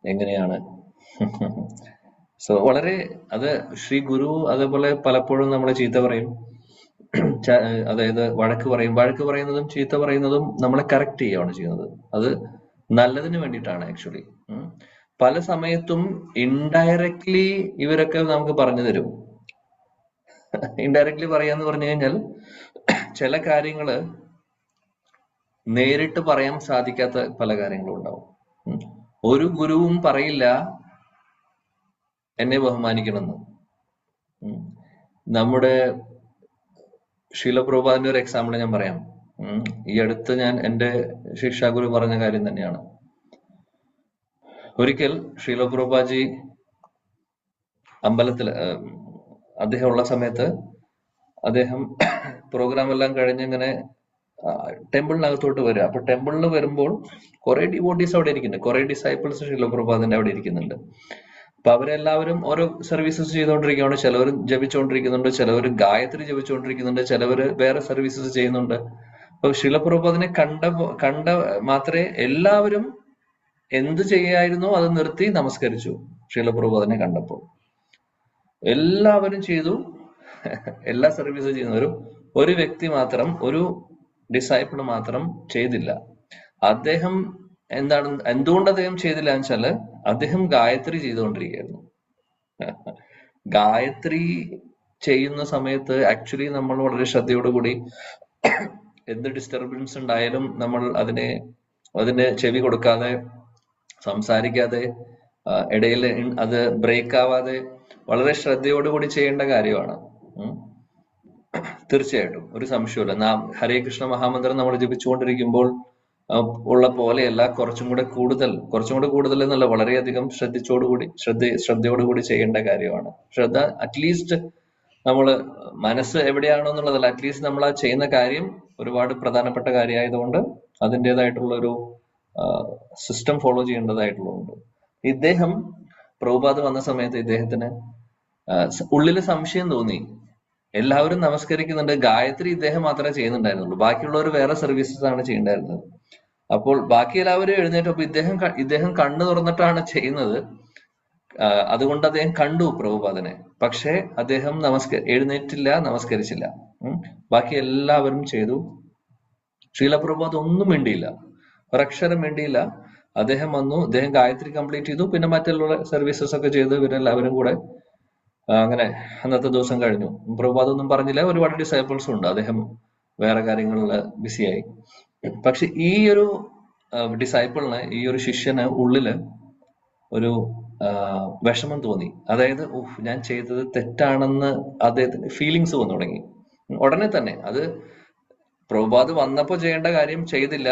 എങ്ങനെയാണ്. സോ വളരെ അത് ശ്രീ ഗുരു അതേപോലെ പലപ്പോഴും നമ്മളെ ചീത്ത പറയും, അതായത് വഴക്ക് പറയുന്നതും ചീത്ത പറയുന്നതും നമ്മളെ കറക്റ്റ് ചെയ്യുകയാണ് ചെയ്യുന്നത്. അത് നല്ലതിന് വേണ്ടിയിട്ടാണ് ആക്ച്വലി. പല സമയത്തും ഇൻഡയറക്ട്ലി ഇവരൊക്കെ നമുക്ക് പറഞ്ഞു തരും. ഇൻഡയറക്ട്ലി പറയാന്ന് പറഞ്ഞു കഴിഞ്ഞാൽ ചില കാര്യങ്ങള് നേരിട്ട് പറയാൻ സാധിക്കാത്ത പല കാര്യങ്ങളും ഉണ്ടാവും. ഒരു ഗുരുവും പറയില്ല എന്നെ ബഹുമാനിക്കണമെന്ന്. നമ്മുടെ ശീലപ്രഭുപാദിന്റെ ഒരു എക്സാമ്പിൾ ഞാൻ പറയാം. ഈ അടുത്ത് ഞാൻ എന്റെ ശിക്ഷാഗുരു പറഞ്ഞ കാര്യം തന്നെയാണ്. ഒരിക്കൽ ശീലപ്രഭുപാദി അമ്പലത്തില് അദ്ദേഹം ഉള്ള സമയത്ത് അദ്ദേഹം പ്രോഗ്രാം എല്ലാം കഴിഞ്ഞ് ഇങ്ങനെ ടെമ്പിളിനകത്തോട്ട് വരിക. അപ്പൊ ടെമ്പിളിൽ വരുമ്പോൾ കുറെ ഡിവോട്ടീസ് അവിടെ ഇരിക്കുന്നുണ്ട്, കുറെ ഡിസൈപ്പിൾസ് ശീലപ്രഭുപാദിന്റെ അവിടെ ഇരിക്കുന്നുണ്ട്. അപ്പൊ അവരെല്ലാവരും ഓരോ സർവീസസ് ചെയ്തുകൊണ്ടിരിക്കുകയാണ്. ചിലവർ ജപിച്ചുകൊണ്ടിരിക്കുന്നുണ്ട്, ചിലവർ ഗായത്രി ജപിച്ചുകൊണ്ടിരിക്കുന്നുണ്ട്, ചിലവർ വേറെ സർവീസസ് ചെയ്യുന്നുണ്ട്. അപ്പൊ ശീലപ്രഭുപാദിനെ കണ്ട മാത്രമേ എല്ലാവരും എന്ത് ചെയ്യായിരുന്നോ അത് നിർത്തി നമസ്കരിച്ചു. ശീലപ്രഭുപാദിനെ കണ്ടപ്പോൾ എല്ലാവരും ചെയ്തു, എല്ലാ സർവീസും ചെയ്യുന്നവരും. ഒരു വ്യക്തി മാത്രം, ഒരു ഡിസൈപ്പിൾ മാത്രം ചെയ്തില്ല. അദ്ദേഹം എന്തുകൊണ്ട് അദ്ദേഹം ചെയ്തില്ല എന്ന് വെച്ചാല് അദ്ദേഹം ഗായത്രി ചെയ്തുകൊണ്ടിരിക്കുകയായിരുന്നു. ഗായത്രി ചെയ്യുന്ന സമയത്ത് ആക്ച്വലി നമ്മൾ വളരെ ശ്രദ്ധയോടുകൂടി എന്ത് ഡിസ്റ്റർബൻസ് ഉണ്ടായാലും നമ്മൾ അതിന് ചെവി കൊടുക്കാതെ, സംസാരിക്കാതെ, ഇടയിൽ അത് ബ്രേക്ക് ആവാതെ വളരെ ശ്രദ്ധയോടുകൂടി ചെയ്യേണ്ട കാര്യമാണ്. തീർച്ചയായിട്ടും ഒരു സംശയമില്ല. നാം ഹരേ കൃഷ്ണ മഹാമന്ത്രം നമ്മൾ ജപിച്ചുകൊണ്ടിരിക്കുമ്പോൾ ഉള്ള പോലെയല്ല, കുറച്ചും കൂടെ കൂടുതൽ എന്നല്ല, വളരെയധികം ശ്രദ്ധയോടുകൂടി ചെയ്യേണ്ട കാര്യമാണ്. ശ്രദ്ധ അറ്റ്ലീസ്റ്റ് നമ്മള് മനസ്സ് എവിടെയാണോ എന്നുള്ളതല്ല, അറ്റ്ലീസ്റ്റ് നമ്മൾ ആ ചെയ്യുന്ന കാര്യം ഒരുപാട് പ്രധാനപ്പെട്ട കാര്യമായതുകൊണ്ട് അതിൻ്റെതായിട്ടുള്ള ഒരു സിസ്റ്റം ഫോളോ ചെയ്യേണ്ടതായിട്ടുള്ളതുണ്ട്. ഇദ്ദേഹം പ്രഭുപാദ് വന്ന സമയത്ത് ഇദ്ദേഹത്തിന് ഉള്ളില് സംശയം തോന്നി. എല്ലാവരും നമസ്കരിക്കുന്നുണ്ട്, ഗായത്രി ഇദ്ദേഹം മാത്രമേ ചെയ്യുന്നുണ്ടായിരുന്നുള്ളൂ, ബാക്കിയുള്ളവർ വേറെ സർവീസസ് ആണ് ചെയ്യേണ്ടായിരുന്നത്. അപ്പോൾ ബാക്കി എല്ലാവരും എഴുന്നേറ്റപ്പോൾ ഇദ്ദേഹം കണ്ണു തുറന്നിട്ടാണ് ചെയ്യുന്നത്. അതുകൊണ്ട് അദ്ദേഹം കണ്ടു പ്രഭുപാദനെ, പക്ഷെ അദ്ദേഹം എഴുന്നേറ്റില്ല, നമസ്കരിച്ചില്ല. ബാക്കി എല്ലാവരും ചെയ്തു. ശീലപ്രഭുപാദ് ഒന്നും വേണ്ടിയില്ല, ഒരക്ഷരം വേണ്ടിയില്ല. അദ്ദേഹം വന്നു, അദ്ദേഹം ഗായത്രി കംപ്ലീറ്റ് ചെയ്തു, പിന്നെ മറ്റുള്ള സർവീസസ് ഒക്കെ ചെയ്തു. ഇവരെല്ലാവരും കൂടെ അങ്ങനെ അന്നത്തെ ദിവസം കഴിഞ്ഞു. പ്രഭുപാദ് ഒന്നും പറഞ്ഞില്ല. ഒരുപാട് ഡിസൈപ്പിൾസും ഉണ്ട്, അദ്ദേഹം വേറെ കാര്യങ്ങളിൽ ബിസിയായി. പക്ഷെ ഈ ഒരു ഡിസൈപ്പിളിന്, ഈ ഒരു ശിഷ്യന് ഉള്ളില് ഒരു വിഷമം തോന്നി. അതായത് ഞാൻ ചെയ്തത് തെറ്റാണെന്ന് അദ്ദേഹത്തിന് ഫീലിങ്സ് വന്നു തുടങ്ങി. ഉടനെ തന്നെ അത് പ്രഭുപാദ് വന്നപ്പോ ചെയ്യേണ്ട കാര്യം ചെയ്തില്ല.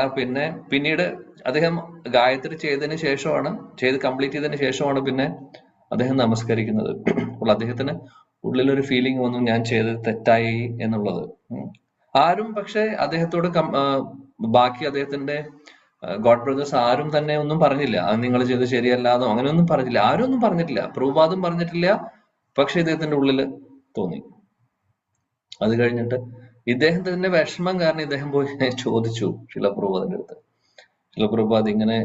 പിന്നീട് അദ്ദേഹം ഗായത്രി ചെയ്ത് കംപ്ലീറ്റ് ചെയ്തതിന് ശേഷമാണ് പിന്നെ അദ്ദേഹം നമസ്കരിക്കുന്നത്. അപ്പോൾ അദ്ദേഹത്തിന് ഉള്ളിലൊരു ഫീലിംഗ് വന്നു, ഞാൻ ചെയ്തത് തെറ്റായി എന്നുള്ളത്. ആരും പക്ഷെ അദ്ദേഹത്തോട് ബാക്കി അദ്ദേഹത്തിന്റെ ഗോഡ് ബ്രദേഴ്സ് ആരും തന്നെ ഒന്നും പറഞ്ഞില്ല, അത് നിങ്ങൾ ചെയ്ത് ശരിയല്ലാന്നോ അങ്ങനെയൊന്നും പറഞ്ഞില്ല. ആരും ഒന്നും പറഞ്ഞിട്ടില്ല, പ്രഭുപാദും പറഞ്ഞിട്ടില്ല. പക്ഷെ ഇദ്ദേഹത്തിന്റെ ഉള്ളില് തോന്നി. അത് കഴിഞ്ഞിട്ട് ഇദ്ദേഹത്തിന്റെ വിഷമം കാരണം ഇദ്ദേഹം പോയി ചോദിച്ചു ശിലപ്രഭുപാദിന്റെ അടുത്ത്, ശിലപ്രഭുപാദ് ഇങ്ങനെ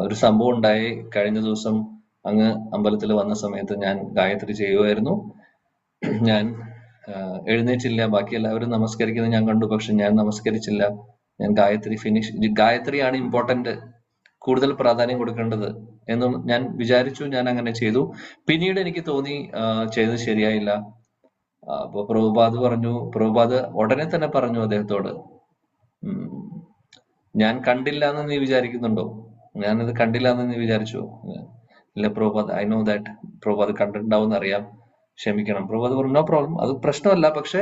ഒരു സംഭവം ഉണ്ടായി, കഴിഞ്ഞ ദിവസം അങ്ങ് അമ്പലത്തിൽ വന്ന സമയത്ത് ഞാൻ ഗായത്രി ചെയ്യുമായിരുന്നു, ഞാൻ എഴുന്നേറ്റില്ല, ബാക്കി എല്ലാവരും നമസ്കരിക്കുന്നത് ഞാൻ കണ്ടു, പക്ഷെ ഞാൻ നമസ്കരിച്ചില്ല, ഞാൻ ഗായത്രിയാണ് ഇമ്പോർട്ടന്റ്, കൂടുതൽ പ്രാധാന്യം കൊടുക്കേണ്ടത് എന്ന് ഞാൻ വിചാരിച്ചു, ഞാൻ അങ്ങനെ ചെയ്തു. പിന്നീട് എനിക്ക് തോന്നി ചെയ്തത് ശരിയായില്ല. അപ്പൊ പ്രഭുപാദ് ഉടനെ തന്നെ പറഞ്ഞു അദ്ദേഹത്തോട്, ഞാൻ കണ്ടില്ല എന്ന് നീ വിചാരിക്കുന്നുണ്ടോ? ഞാനത് കണ്ടില്ല എന്ന് നീ വിചാരിച്ചു? ഇല്ല Prabhupada, I know that, Prabhupada കണ്ടിട്ടുണ്ടാവും എന്നറിയാം, ക്ഷമിക്കണം. പ്രഭുപാദ് പറഞ്ഞു, നോ പ്രോബ്ലം, അത് പ്രശ്നമല്ല, പക്ഷെ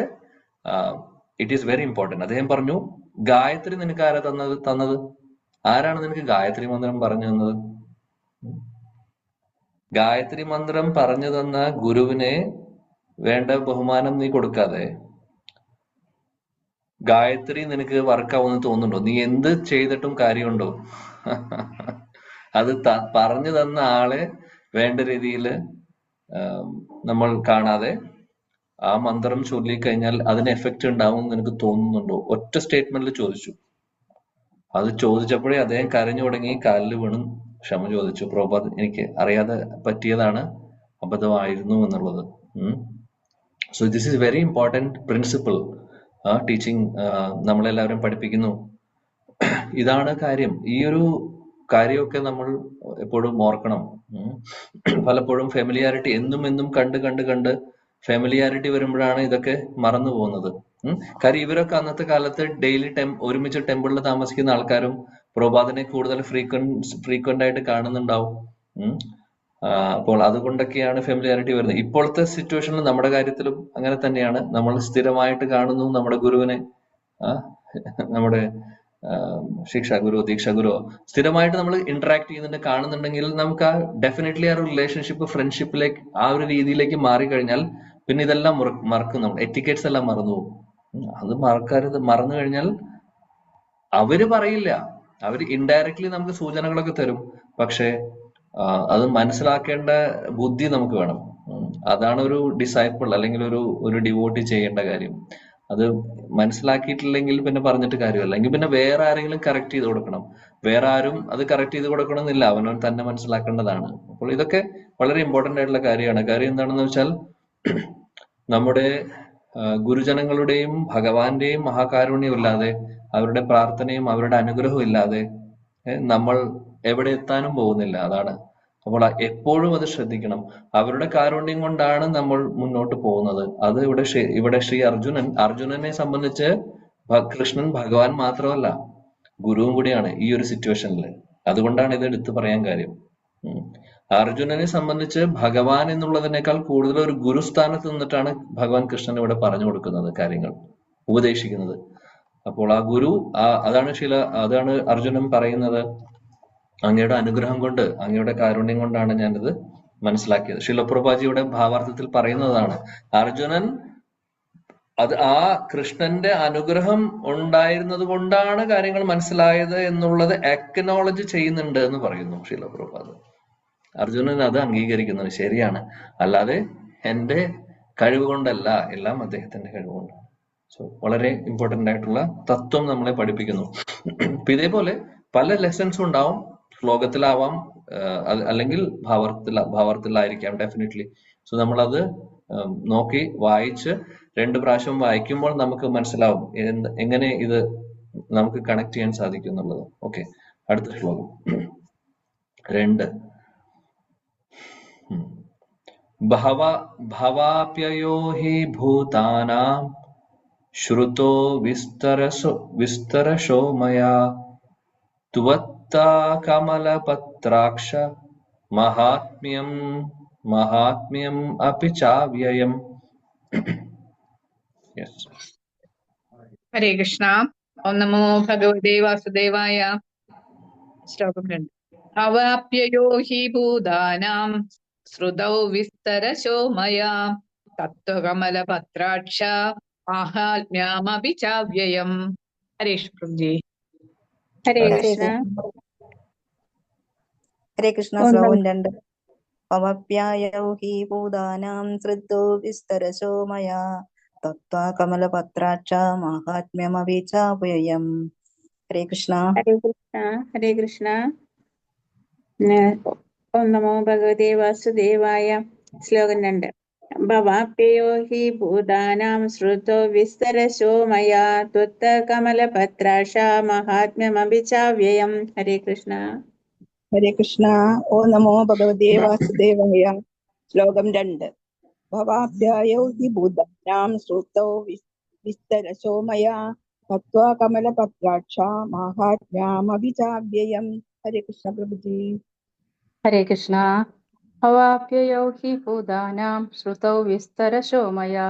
ഇറ്റ് ഈസ് വെരി ഇമ്പോർട്ടന്റ്. അദ്ദേഹം പറഞ്ഞു, ഗായത്രി നിനക്ക് ആരാ തന്നത്? ആരാണ് നിനക്ക് ഗായത്രി മന്ത്രം പറഞ്ഞു തന്നത്? ഗായത്രി മന്ത്രം പറഞ്ഞു തന്ന ഗുരുവിനെ വേണ്ട ബഹുമാനം നീ കൊടുക്കാതെ ഗായത്രി നിനക്ക് വർക്കാവുമെന്ന് തോന്നുന്നുണ്ടോ? നീ എന്ത് ചെയ്തിട്ടും കാര്യമുണ്ടോ? അത് പറഞ്ഞു തന്ന ആളെ വേണ്ട രീതിയിൽ നമ്മൾ കാണാതെ ആ മന്ത്രം ചൊല്ലിക്കഴിഞ്ഞാൽ അതിന് എഫക്റ്റ് ഉണ്ടാവും നിനക്ക് തോന്നുന്നുണ്ടോ? ഒറ്റ സ്റ്റേറ്റ്മെന്റിൽ ചോദിച്ചു. അത് ചോദിച്ചപ്പോഴേ അദ്ദേഹം കരഞ്ഞു തുടങ്ങി, കാലിൽ വീണു ക്ഷമ ചോദിച്ചു. പ്രഭുപാദ്, എനിക്ക് അറിയാതെ പറ്റിയതാണ്, അബദ്ധമായിരുന്നു എന്നുള്ളത്. So this is very important principle. Teaching നമ്മളെല്ലാവരും പഠിപ്പിക്കുന്നു. ഇതാണ് കാര്യം. ഈ ഒരു കാര്യമൊക്കെ നമ്മൾ എപ്പോഴും ഓർക്കണം. പലപ്പോഴും ഫെമിലിയാരിറ്റി എന്നും കണ്ട് ഫെമിലിയാരിറ്റി വരുമ്പോഴാണ് ഇതൊക്കെ മറന്നു പോകുന്നത്. കാര്യം ഇവരൊക്കെ അന്നത്തെ കാലത്ത് ഡെയിലി ഒരുമിച്ച് ടെമ്പിളിൽ താമസിക്കുന്ന ആൾക്കാരും പ്രഭുപാദിനെ കൂടുതൽ ഫ്രീക്വന്റ് ആയിട്ട് കാണുന്നുണ്ടാവും. അപ്പോൾ അതുകൊണ്ടൊക്കെയാണ് ഫെമിലിയാരിറ്റി വരുന്നത്. ഇപ്പോഴത്തെ സിറ്റുവേഷനിൽ നമ്മുടെ കാര്യത്തിലും അങ്ങനെ തന്നെയാണ്. നമ്മൾ സ്ഥിരമായിട്ട് കാണുന്നു നമ്മുടെ ഗുരുവിനെ, നമ്മുടെ ശിക്ഷാഗുരു, ദീക്ഷാഗുരു സ്ഥിരമായിട്ട് നമ്മൾ ഇന്ററാക്ട് ചെയ്യുന്നുണ്ട്, കാണുന്നുണ്ടെങ്കിൽ നമുക്ക് ഡെഫിനറ്റ്ലി ആ ഒരു റിലേഷൻഷിപ്പ്, ഫ്രണ്ട്ഷിപ്പിലേക്ക്, ആ ഒരു രീതിയിലേക്ക് മാറിക്കഴിഞ്ഞാൽ പിന്നെ ഇതെല്ലാം മറക്കും. നമ്മൾ എറ്റിക്കേറ്റ്സ് എല്ലാം മറന്നു പോകും. അത് മറന്നു കഴിഞ്ഞാൽ അവര് പറയില്ല, അവര് ഇൻഡയറക്ട്ലി നമുക്ക് സൂചനകളൊക്കെ തരും, പക്ഷെ അത് മനസ്സിലാക്കേണ്ട ബുദ്ധി നമുക്ക് വേണം. അതാണ് ഒരു ഡിസൈപ്പിൾ അല്ലെങ്കിൽ ഒരു ഡിവോട്ടി ചെയ്യേണ്ട കാര്യം. അത് മനസ്സിലാക്കിയിട്ടില്ലെങ്കിൽ പിന്നെ പറഞ്ഞിട്ട് കാര്യമല്ല. എങ്കിൽ പിന്നെ വേറെ ആരെങ്കിലും കറക്റ്റ് ചെയ്ത് കൊടുക്കണം. വേറെ ആരും അത് കറക്റ്റ് ചെയ്ത് കൊടുക്കണമെന്നില്ല, അവനവൻ തന്നെ മനസ്സിലാക്കേണ്ടതാണ്. അപ്പോൾ ഇതൊക്കെ വളരെ ഇമ്പോർട്ടന്റ് ആയിട്ടുള്ള കാര്യമാണ്. കാര്യം എന്താണെന്ന് വെച്ചാൽ, നമ്മുടെ ഗുരുജനങ്ങളുടെയും ഭഗവാന്റെയും മഹാകാരുണ്യം ഇല്ലാതെ, അവരുടെ പ്രാർത്ഥനയും അവരുടെ അനുഗ്രഹവും ഇല്ലാതെ നമ്മൾ എവിടെ എത്താനും പോകുന്നില്ല. അതാണ്. അപ്പോൾ എപ്പോഴും അത് ശ്രദ്ധിക്കണം. അവരുടെ കാരുണ്യം കൊണ്ടാണ് നമ്മൾ മുന്നോട്ട് പോകുന്നത്. അത് ഇവിടെ ശ്രീ അർജുനനെ സംബന്ധിച്ച് കൃഷ്ണൻ ഭഗവാൻ മാത്രമല്ല, ഗുരുവും കൂടിയാണ് ഈ ഒരു സിറ്റുവേഷനിൽ. അതുകൊണ്ടാണ് ഇത് എടുത്തു പറയാൻ കാര്യം. അർജുനനെ സംബന്ധിച്ച് ഭഗവാൻ എന്നുള്ളതിനേക്കാൾ കൂടുതൽ ഒരു ഗുരുസ്ഥാനത്ത് നിന്നിട്ടാണ് ഭഗവാൻ കൃഷ്ണൻ ഇവിടെ പറഞ്ഞു കൊടുക്കുന്നത്, കാര്യങ്ങൾ ഉപദേശിക്കുന്നത്. അപ്പോൾ ആ ഗുരു, അതാണ് അർജുനൻ പറയുന്നത്, അങ്ങയുടെ അനുഗ്രഹം കൊണ്ട്, അങ്ങയുടെ കാരുണ്യം കൊണ്ടാണ് ഞാനിത് മനസ്സിലാക്കിയത്. ശിലപ്രഭുപാജിയുടെ ഭാവാർത്ഥത്തിൽ പറയുന്നതാണ്, അർജുനൻ ആ കൃഷ്ണന്റെ അനുഗ്രഹം ഉണ്ടായിരുന്നത് കൊണ്ടാണ് കാര്യങ്ങൾ മനസ്സിലായത് എന്നുള്ളത് അക്നോളജ് ചെയ്യുന്നുണ്ട് എന്ന് പറയുന്നു ശിലപ്രഭുപാദ്. അർജുനൻ അത് അംഗീകരിക്കുന്നത് ശരിയാണ്, അല്ലാതെ എന്റെ കഴിവ് കൊണ്ടല്ല, എല്ലാം അദ്ദേഹത്തിന്റെ കഴിവ് കൊണ്ടാണ്. സോ വളരെ ഇമ്പോർട്ടന്റ് ആയിട്ടുള്ള തത്വം നമ്മളെ പഠിപ്പിക്കുന്നു. ഇതേപോലെ പല ലെസൺസും ഉണ്ടാവും. ശ്ലോകത്തിലാവാം, അല്ലെങ്കിൽ ഭാവാർത്ഥത്തിലായിരിക്കാം ഡെഫിനറ്റ്ലി. സോ നമ്മളത് നോക്കി വായിച്ച് 2 പ്രാവശ്യം വായിക്കുമ്പോൾ നമുക്ക് മനസ്സിലാവും എങ്ങനെ ഇത് നമുക്ക് കണക്ട് ചെയ്യാൻ സാധിക്കും എന്നുള്ളത്. ഓക്കെ, അടുത്ത ശ്ലോകം 2. ഭവാപ്യയോ ഹി ഭൂതാനാം ശ്രുതോ വിസ്തരശോ മയാ ത്വത്ത കമലപത്രാക്ഷ മഹാത്മ്യം അപി ചാവ്യയം. Yes. ഹരേ കൃഷ്ണ. ഓം നമോ ഭഗവതേ വാസുദേവായ. ശ്ലോകം 2. അവാപ്യയോ ഹി ഭൂതാനാം ശ്രുതൗ വിസ്തരശോ മയാ തത്വകമലപത്രാക്ഷ മാഹാത്മ്യമപി ചാവ്യയം. ഹരേ കൃഷ്ണജി. ഹരേ ഹരേ കൃഷ്ണ. ഹരേ കൃഷ്ണ. ഓം നമോ ശ്ലോകം 2. പവപ്യായൗ ഹി ഭൂതാനാം ശ്രുതോ വിസ്തരശോ മയാ തത്വാ കമലപത്രാക്ഷ മാഹാത്മ്യമപി ചാവ്യയം. ഹരേ കൃഷ്ണ. ഹരേ കൃഷ്ണ. ഹരേ കൃഷ്ണ. ഓം നമോ ഭഗവതേ വാസുദേവായ. ശ്ലോകം 2. ഭവാപ്യയോ ഹി ഭൂതാനാം ശ്രുതോ വിസ്തരശോ മയാ ത്വത്ത കമലപത്രാക്ഷ മഹാത്മ്യമപി ചാവ്യയം. ഹരേ കൃഷ്ണ. ഹരേ കൃഷ്ണ. ഓ നമോ ഭഗവതേ വാസുദേവായ. ശ്ലോകം 2. ഭവാപ്യായൗ ഹി ഭൂതാനാം ശ്രുതൗ വിസ്തരശോ മയാ തത്വാ കമലപത്രാക്ഷ മാഹാത്മ്യമപി ചാവ്യയം. ഹരേ കൃഷ്ണ പ്രഭുജി. ഹരേ കൃഷ്ണ. ഭവാപ്യയോ ഹി ഭൂതാനാം ശ്രുതൗ വിസ്തരശോ മയാ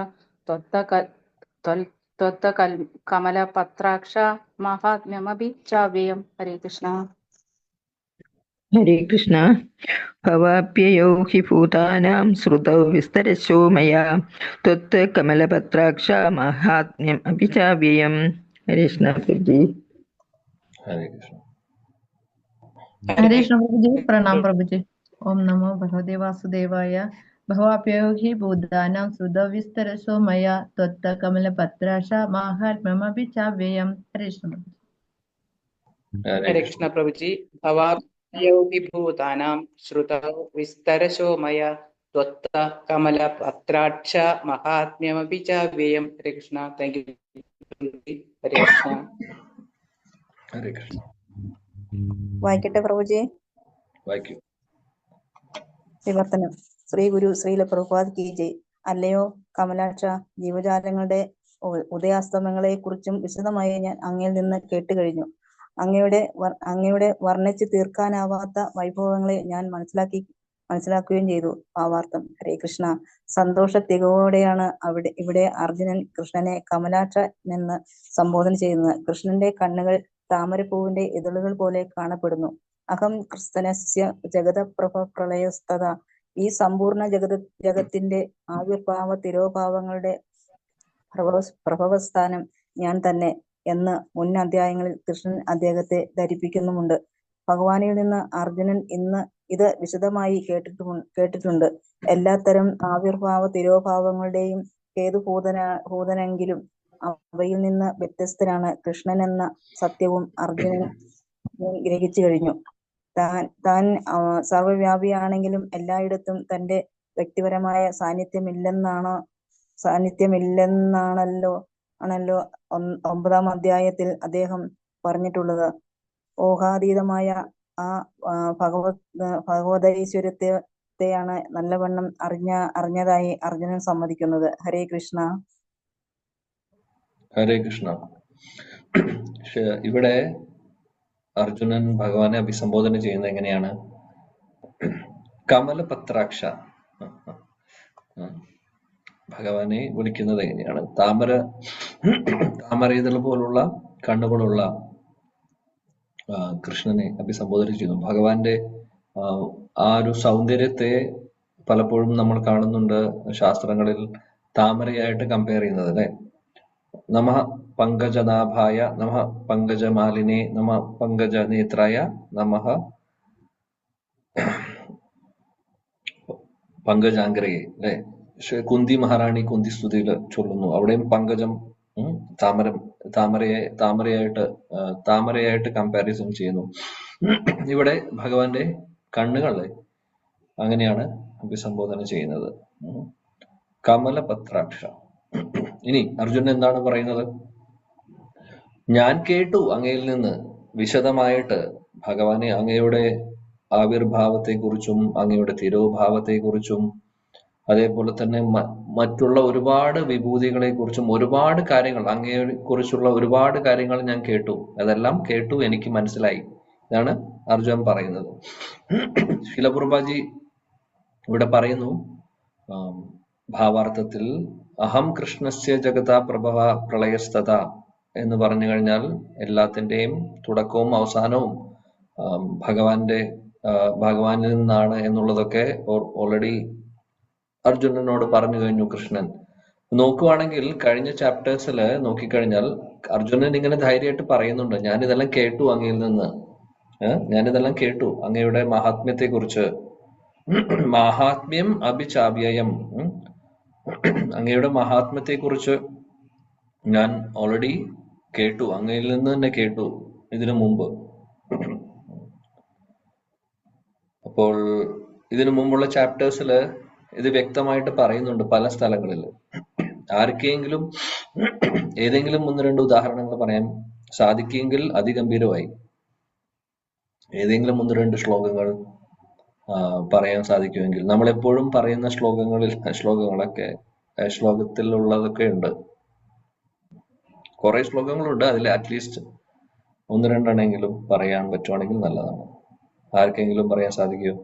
ത്വത്ത കമലപത്രാക്ഷ മഹാത്മ്യമപി ചാവ്യയം. ഹരേ കൃഷ്ണ. ഹരേ കൃഷ്ണ. ഭവാപ്യയോ ഹി ഭൂതാനാം ശ്രുതൗ വിസ്തരശോ മയാ ത്വത്ത കമലപത്രാക്ഷ മാഹാത്മ്യം അപി ചാവ്യയം. ഹരേ കൃഷ്ണ പ്രഭുജി. ഹരേ കൃഷ്ണ. ഹരേ കൃഷ്ണ പ്രഭുജി. പ്രണാം പ്രഭുജി. ഓം നമോ ഭഗവതേ വാസുദേവായ. ഭവാപ്യയോ ഹി ഭൂതാനാം ശ്രുതൗ വിസ്തരശോ മയാ ത്വത്ത കമലപത്രാക്ഷ മാഹാത്മ്യമപി ചാവ്യയം. ഹരേ കൃഷ്ണ പ്രഭുജി. ഹരേ കൃഷ്ണ പ്രഭുജി. ഭവാപ്യയോ ഹി ഭൂതാനാം ശ്രുതൗ വിസ്തരശോ മയാ ത്വത്ത കമലപത്രാക്ഷ മഹാത്മ്യമപി ചാവ്യയം. ഹരേ കൃഷ്ണ. Thank you. ഹരേ കൃഷ്ണ. ഹരേ കൃഷ്ണ. വായിക്കട്ടെ പ്രഭുജി. വായിക്കൂ. വിവർത്തനം. ശ്രീ ഗുരു ശ്രീല പ്രഭുപാദ് കി ജയ്. അല്ലയോ കമലാക്ഷ, ജീവജാലങ്ങളുടെ ഉദയാസ്തമങ്ങളെ കുറിച്ചും വിശദമായി ഞാൻ അങ്ങയിൽ നിന്ന് കേട്ടുകഴിഞ്ഞു. അങ്ങയുടെ വർണ്ണിച്ചു തീർക്കാനാവാത്ത വൈഭവങ്ങളെ ഞാൻ മനസ്സിലാക്കുകയും ചെയ്തു. ഭാവാർത്ഥം. ഹരേ കൃഷ്ണ. സന്തോഷ തികവോടെയാണ് ഇവിടെ അർജുനൻ കൃഷ്ണനെ കമലാക്ഷ എന്ന് സംബോധന ചെയ്യുന്നത്. കൃഷ്ണന്റെ കണ്ണുകൾ താമരപ്പൂവിന്റെ ഇതളുകൾ പോലെ കാണപ്പെടുന്നു. അഹം ക്രിസ്തനസ്യ ജഗതപ്രഭ പ്രളയസ്തത. ഈ സമ്പൂർണ്ണ ജഗത്തിന്റെ ആവിർഭാവ തിരോഭാവങ്ങളുടെ പ്രഭവസ്ഥാനം ഞാൻ തന്നെ എന്ന് മുൻ അധ്യായങ്ങളിൽ കൃഷ്ണൻ അദ്ദേഹത്തെ ധരിപ്പിക്കുന്നുമുണ്ട്. ഭഗവാനിൽ നിന്ന് അർജുനൻ ഇത് വിശദമായി കേട്ടിട്ടുണ്ട്. എല്ലാത്തരം ആവിർഭാവ തിരോഭാവങ്ങളുടെയും ഹേതുഭൂതനെങ്കിലും അവയിൽ നിന്ന് വ്യത്യസ്തനാണ് കൃഷ്ണൻ എന്ന സത്യവും അർജുനൻ ഗ്രഹിച്ചു കഴിഞ്ഞു. താൻ സർവവ്യാപിയാണെങ്കിലും എല്ലായിടത്തും തന്റെ വ്യക്തിപരമായ സാന്നിധ്യമില്ലെന്നാണല്ലോ 9-ാം അധ്യായത്തിൽ അദ്ദേഹം പറഞ്ഞിട്ടുള്ളത്. ഊഹാതീതമായ ആ ഭഗവതൈശ്വര്യത്തെയാണ് നല്ലവണ്ണം അറിഞ്ഞതായി അർജുനൻ സമ്മതിക്കുന്നത്. ഹരേ കൃഷ്ണ. ഹരേ കൃഷ്ണ. ഇവിടെ അർജുനൻ ഭഗവാനെ അഭിസംബോധന ചെയ്യുന്നത് എങ്ങനെയാണ്? കമലപത്രാക്ഷ. ഭഗവാനെ വിളിക്കുന്നത് എങ്ങനെയാണ്? താമരയിതൾ പോലുള്ള കണ്ണുകളുള്ള കൃഷ്ണനെ അഭിസംബോധന ചെയ്യുന്നു. ഭഗവാന്റെ ആ ഒരു സൗന്ദര്യത്തെ പലപ്പോഴും നമ്മൾ കാണുന്നുണ്ട് ശാസ്ത്രങ്ങളിൽ താമരയായിട്ട് കമ്പയർ ചെയ്യുന്നത്, അല്ലെ? നമഃ പങ്കജനാഭായ നമഃ പങ്കജമാലിനേ നമഃ പങ്കജനേത്രായ നമഃ പങ്കജാഗ്രയെ, അല്ലെ? കുന്തി മഹാറാണി കുന്തി സ്തുതിയിൽ ചൊല്ലുന്നു. അവിടെയും പങ്കജം താമരയായിട്ട് കമ്പാരിസൺ ചെയ്യുന്നു. ഇവിടെ ഭഗവാന്റെ കണ്ണുകളെ അങ്ങനെയാണ് അഭിസംബോധന ചെയ്യുന്നത്. കമലപത്രാക്ഷ. ഇനി അർജുനൻ എന്താണ് പറയുന്നത്? ഞാൻ കേട്ടു അങ്ങയിൽ നിന്ന് വിശദമായിട്ട് ഭഗവാനെ അങ്ങയുടെ ആവിർഭാവത്തെക്കുറിച്ചും അങ്ങയുടെ തിരോഭാവത്തെക്കുറിച്ചും അതേപോലെ തന്നെ മറ്റുള്ള ഒരുപാട് വിഭൂതികളെ കുറിച്ചും ഒരുപാട് കാര്യങ്ങൾ, അങ്ങയെ കുറിച്ചുള്ള ഒരുപാട് കാര്യങ്ങൾ ഞാൻ കേട്ടു. അതെല്ലാം കേട്ടു, എനിക്ക് മനസ്സിലായി. ഇതാണ് അർജുനൻ പറയുന്നത്. ശിലപ്രഭാജി ഇവിടെ പറയുന്നു ഭാവാർത്ഥത്തിൽ അഹം കൃഷ്ണസ്യ ജഗത പ്രഭവ പ്രളയസ്തത എന്ന് പറഞ്ഞു കഴിഞ്ഞാൽ എല്ലാത്തിന്റെയും തുടക്കവും അവസാനവും ഭഗവാനിൽ നിന്നാണ് എന്നുള്ളതൊക്കെ ഓൾറെഡി അർജുനനോട് പറഞ്ഞു കഴിഞ്ഞു കൃഷ്ണൻ. നോക്കുവാണെങ്കിൽ കഴിഞ്ഞ ചാപ്റ്റേഴ്സിൽ നോക്കിക്കഴിഞ്ഞാൽ അർജുനൻ ഇങ്ങനെ ധൈര്യമായിട്ട് പറയുന്നുണ്ട്, ഞാനിതെല്ലാം കേട്ടു അങ്ങയിൽ നിന്ന്, ഞാനിതെല്ലാം കേട്ടു അങ്ങയുടെ മഹാത്മ്യത്തെ കുറിച്ച്. മാഹാത്മ്യം അഭിചാവ്യയം, അങ്ങയുടെ മഹാത്മ്യത്തെ കുറിച്ച് ഞാൻ ഓൾറെഡി കേട്ടു, അങ്ങയിൽ നിന്ന് തന്നെ കേട്ടു ഇതിനു മുമ്പ്. അപ്പോൾ ഇതിനു മുമ്പുള്ള ചാപ്റ്റേഴ്സിൽ ഇത് വ്യക്തമായിട്ട് പറയുന്നുണ്ട് പല സ്ഥലങ്ങളിൽ. ആർക്കെങ്കിലും ഏതെങ്കിലും 1-2 ഉദാഹരണങ്ങൾ പറയാൻ സാധിക്കുമെങ്കിൽ അതിഗംഭീരമായി. ഏതെങ്കിലും 1-2 ശ്ലോകങ്ങൾ പറയാൻ സാധിക്കുമെങ്കിൽ. നമ്മളെപ്പോഴും പറയുന്ന ശ്ലോകങ്ങളൊക്കെ ശ്ലോകത്തിലുള്ളതൊക്കെ ഉണ്ട്, കുറെ ശ്ലോകങ്ങളുണ്ട്. അതിൽ അറ്റ്ലീസ്റ്റ് 1-2 എണ്ണെങ്കിലും പറയാൻ പറ്റുവാണെങ്കിൽ നല്ലതാണ്. ആർക്കെങ്കിലും പറയാൻ സാധിക്കുമോ?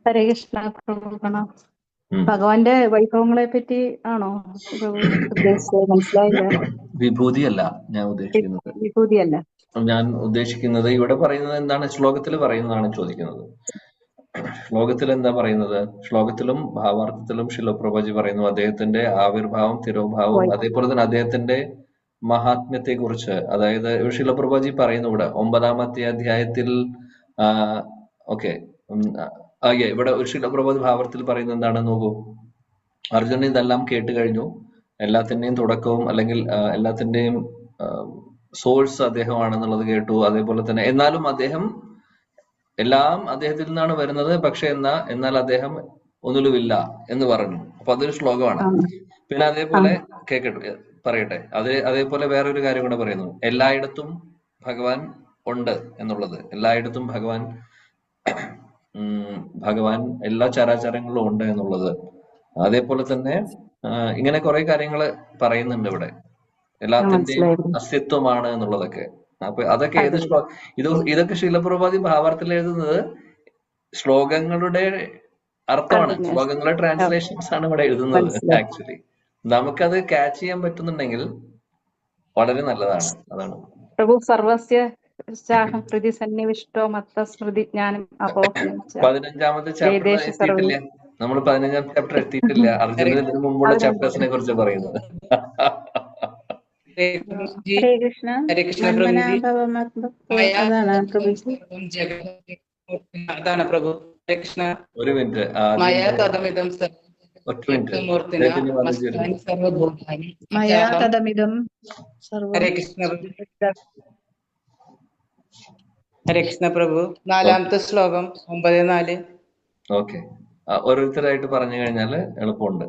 ഹരേ കൃഷ്ണ പ്രഭു. പ്രണാം. ഭഗവാന്റെ വൈഭവങ്ങളെ പറ്റി ആണോ പ്രഭു ഉദ്ദേശിച്ചത്? മനസ്സിലായില്ല. വിഭൂതിയല്ല ഞാൻ ഉദ്ദേശിക്കുന്നത്. വിഭൂതിയല്ല ഞാൻ ഉദ്ദേശിക്കുന്നത് ഇവിടെ പറയുന്നത് എന്താണ്, ശ്ലോകത്തിൽ പറയുന്നതാണ് ചോദിക്കുന്നത്. ശ്ലോകത്തിൽ എന്താ പറയുന്നത്? ശ്ലോകത്തിലും ഭാവാർത്ഥത്തിലും ശിലപ്രഭാജി പറയുന്നു അദ്ദേഹത്തിന്റെ ആവിർഭാവം, തിരോഭാവവും അതേപോലെ തന്നെ അദ്ദേഹത്തിന്റെ മഹാത്മ്യത്തെ കുറിച്ച്. അതായത് ശിലപ്രഭാജി പറയുന്നു ഇവിടെ 9-ാമത്തെ അധ്യായത്തിൽ ഇവിടെ ഒരു ശിലപ്രഭാജി ഭാവാർത്ഥത്തിൽ പറയുന്നത് എന്താണ് നോക്കൂ. അർജുനൻ ഇതെല്ലാം കേട്ട് കഴിഞ്ഞു, എല്ലാത്തിന്റെയും തുടക്കവും അല്ലെങ്കിൽ എല്ലാത്തിന്റെയും സോഴ്സ് അദ്ദേഹമാണെന്നുള്ളത് കേട്ടു. അതേപോലെ തന്നെ എന്നാലും എല്ലാം അദ്ദേഹത്തിൽ നിന്നാണ് വരുന്നത്, പക്ഷെ എന്നാൽ അദ്ദേഹം ഒന്നിലുമില്ല എന്ന് പറഞ്ഞു. അപ്പൊ അതൊരു ശ്ലോകമാണ്. പിന്നെ അതേപോലെ പറയട്ടെ, അതേപോലെ വേറൊരു കാര്യം കൂടെ പറയുന്നു, എല്ലായിടത്തും ഭഗവാൻ ഉണ്ട് എന്നുള്ളത്. എല്ലായിടത്തും ഭഗവാൻ എല്ലാ ചരാചരങ്ങളിലും ഉണ്ട് എന്നുള്ളത്. അതേപോലെ തന്നെ ഇങ്ങനെ കുറെ കാര്യങ്ങൾ പറയുന്നുണ്ട് ഇവിടെ, എല്ലാത്തിന്റെയും അസ്തിത്വമാണ് എന്നുള്ളതൊക്കെ. അപ്പൊ അതൊക്കെ ഇതൊക്കെ ശിലപ്രഭാതി ഭാവാർത്ഥത്തിൽ എഴുതുന്നത് ശ്ലോകങ്ങളുടെ അർത്ഥമാണ്, ശ്ലോകങ്ങളുടെ ട്രാൻസ്ലേഷൻസ് ആണ് ഇവിടെ എഴുതുന്നത്. ആക്ച്വലി നമുക്കത് ക്യാച്ച് ചെയ്യാൻ പറ്റുന്നുണ്ടെങ്കിൽ വളരെ നല്ലതാണ്. അതാണ് പ്രഭു സർവസ്യ ഹൃദി സന്നിവിഷ്ടോ മത്ത സ്മൃതി ജ്ഞാനം അപോഹനം. 15-ാമത്തെ ചാപ്റ്റർ എത്തിയിട്ടില്ല. നമ്മൾ 15-ാം ചാപ്റ്റർ എത്തിയിട്ടില്ല. അർജുനന് മുമ്പുള്ള ചാപ്റ്റേഴ്സിനെ കുറിച്ച് പറയുന്നത്. ഹരേ കൃഷ്ണ. അതാണ് പ്രഭു. ഹരേ കൃഷ്ണ. ഒരു മിനിറ്റ്, ഒറ്റ മിനിറ്റ്. ഹരേ കൃഷ്ണ. ഹരേ കൃഷ്ണ പ്രഭു. 4-ാമത്തെ ശ്ലോകം 9-4. ഓക്കെ, ഓരോരുത്തരായിട്ട് പറഞ്ഞു കഴിഞ്ഞാല് എളുപ്പമുണ്ട്.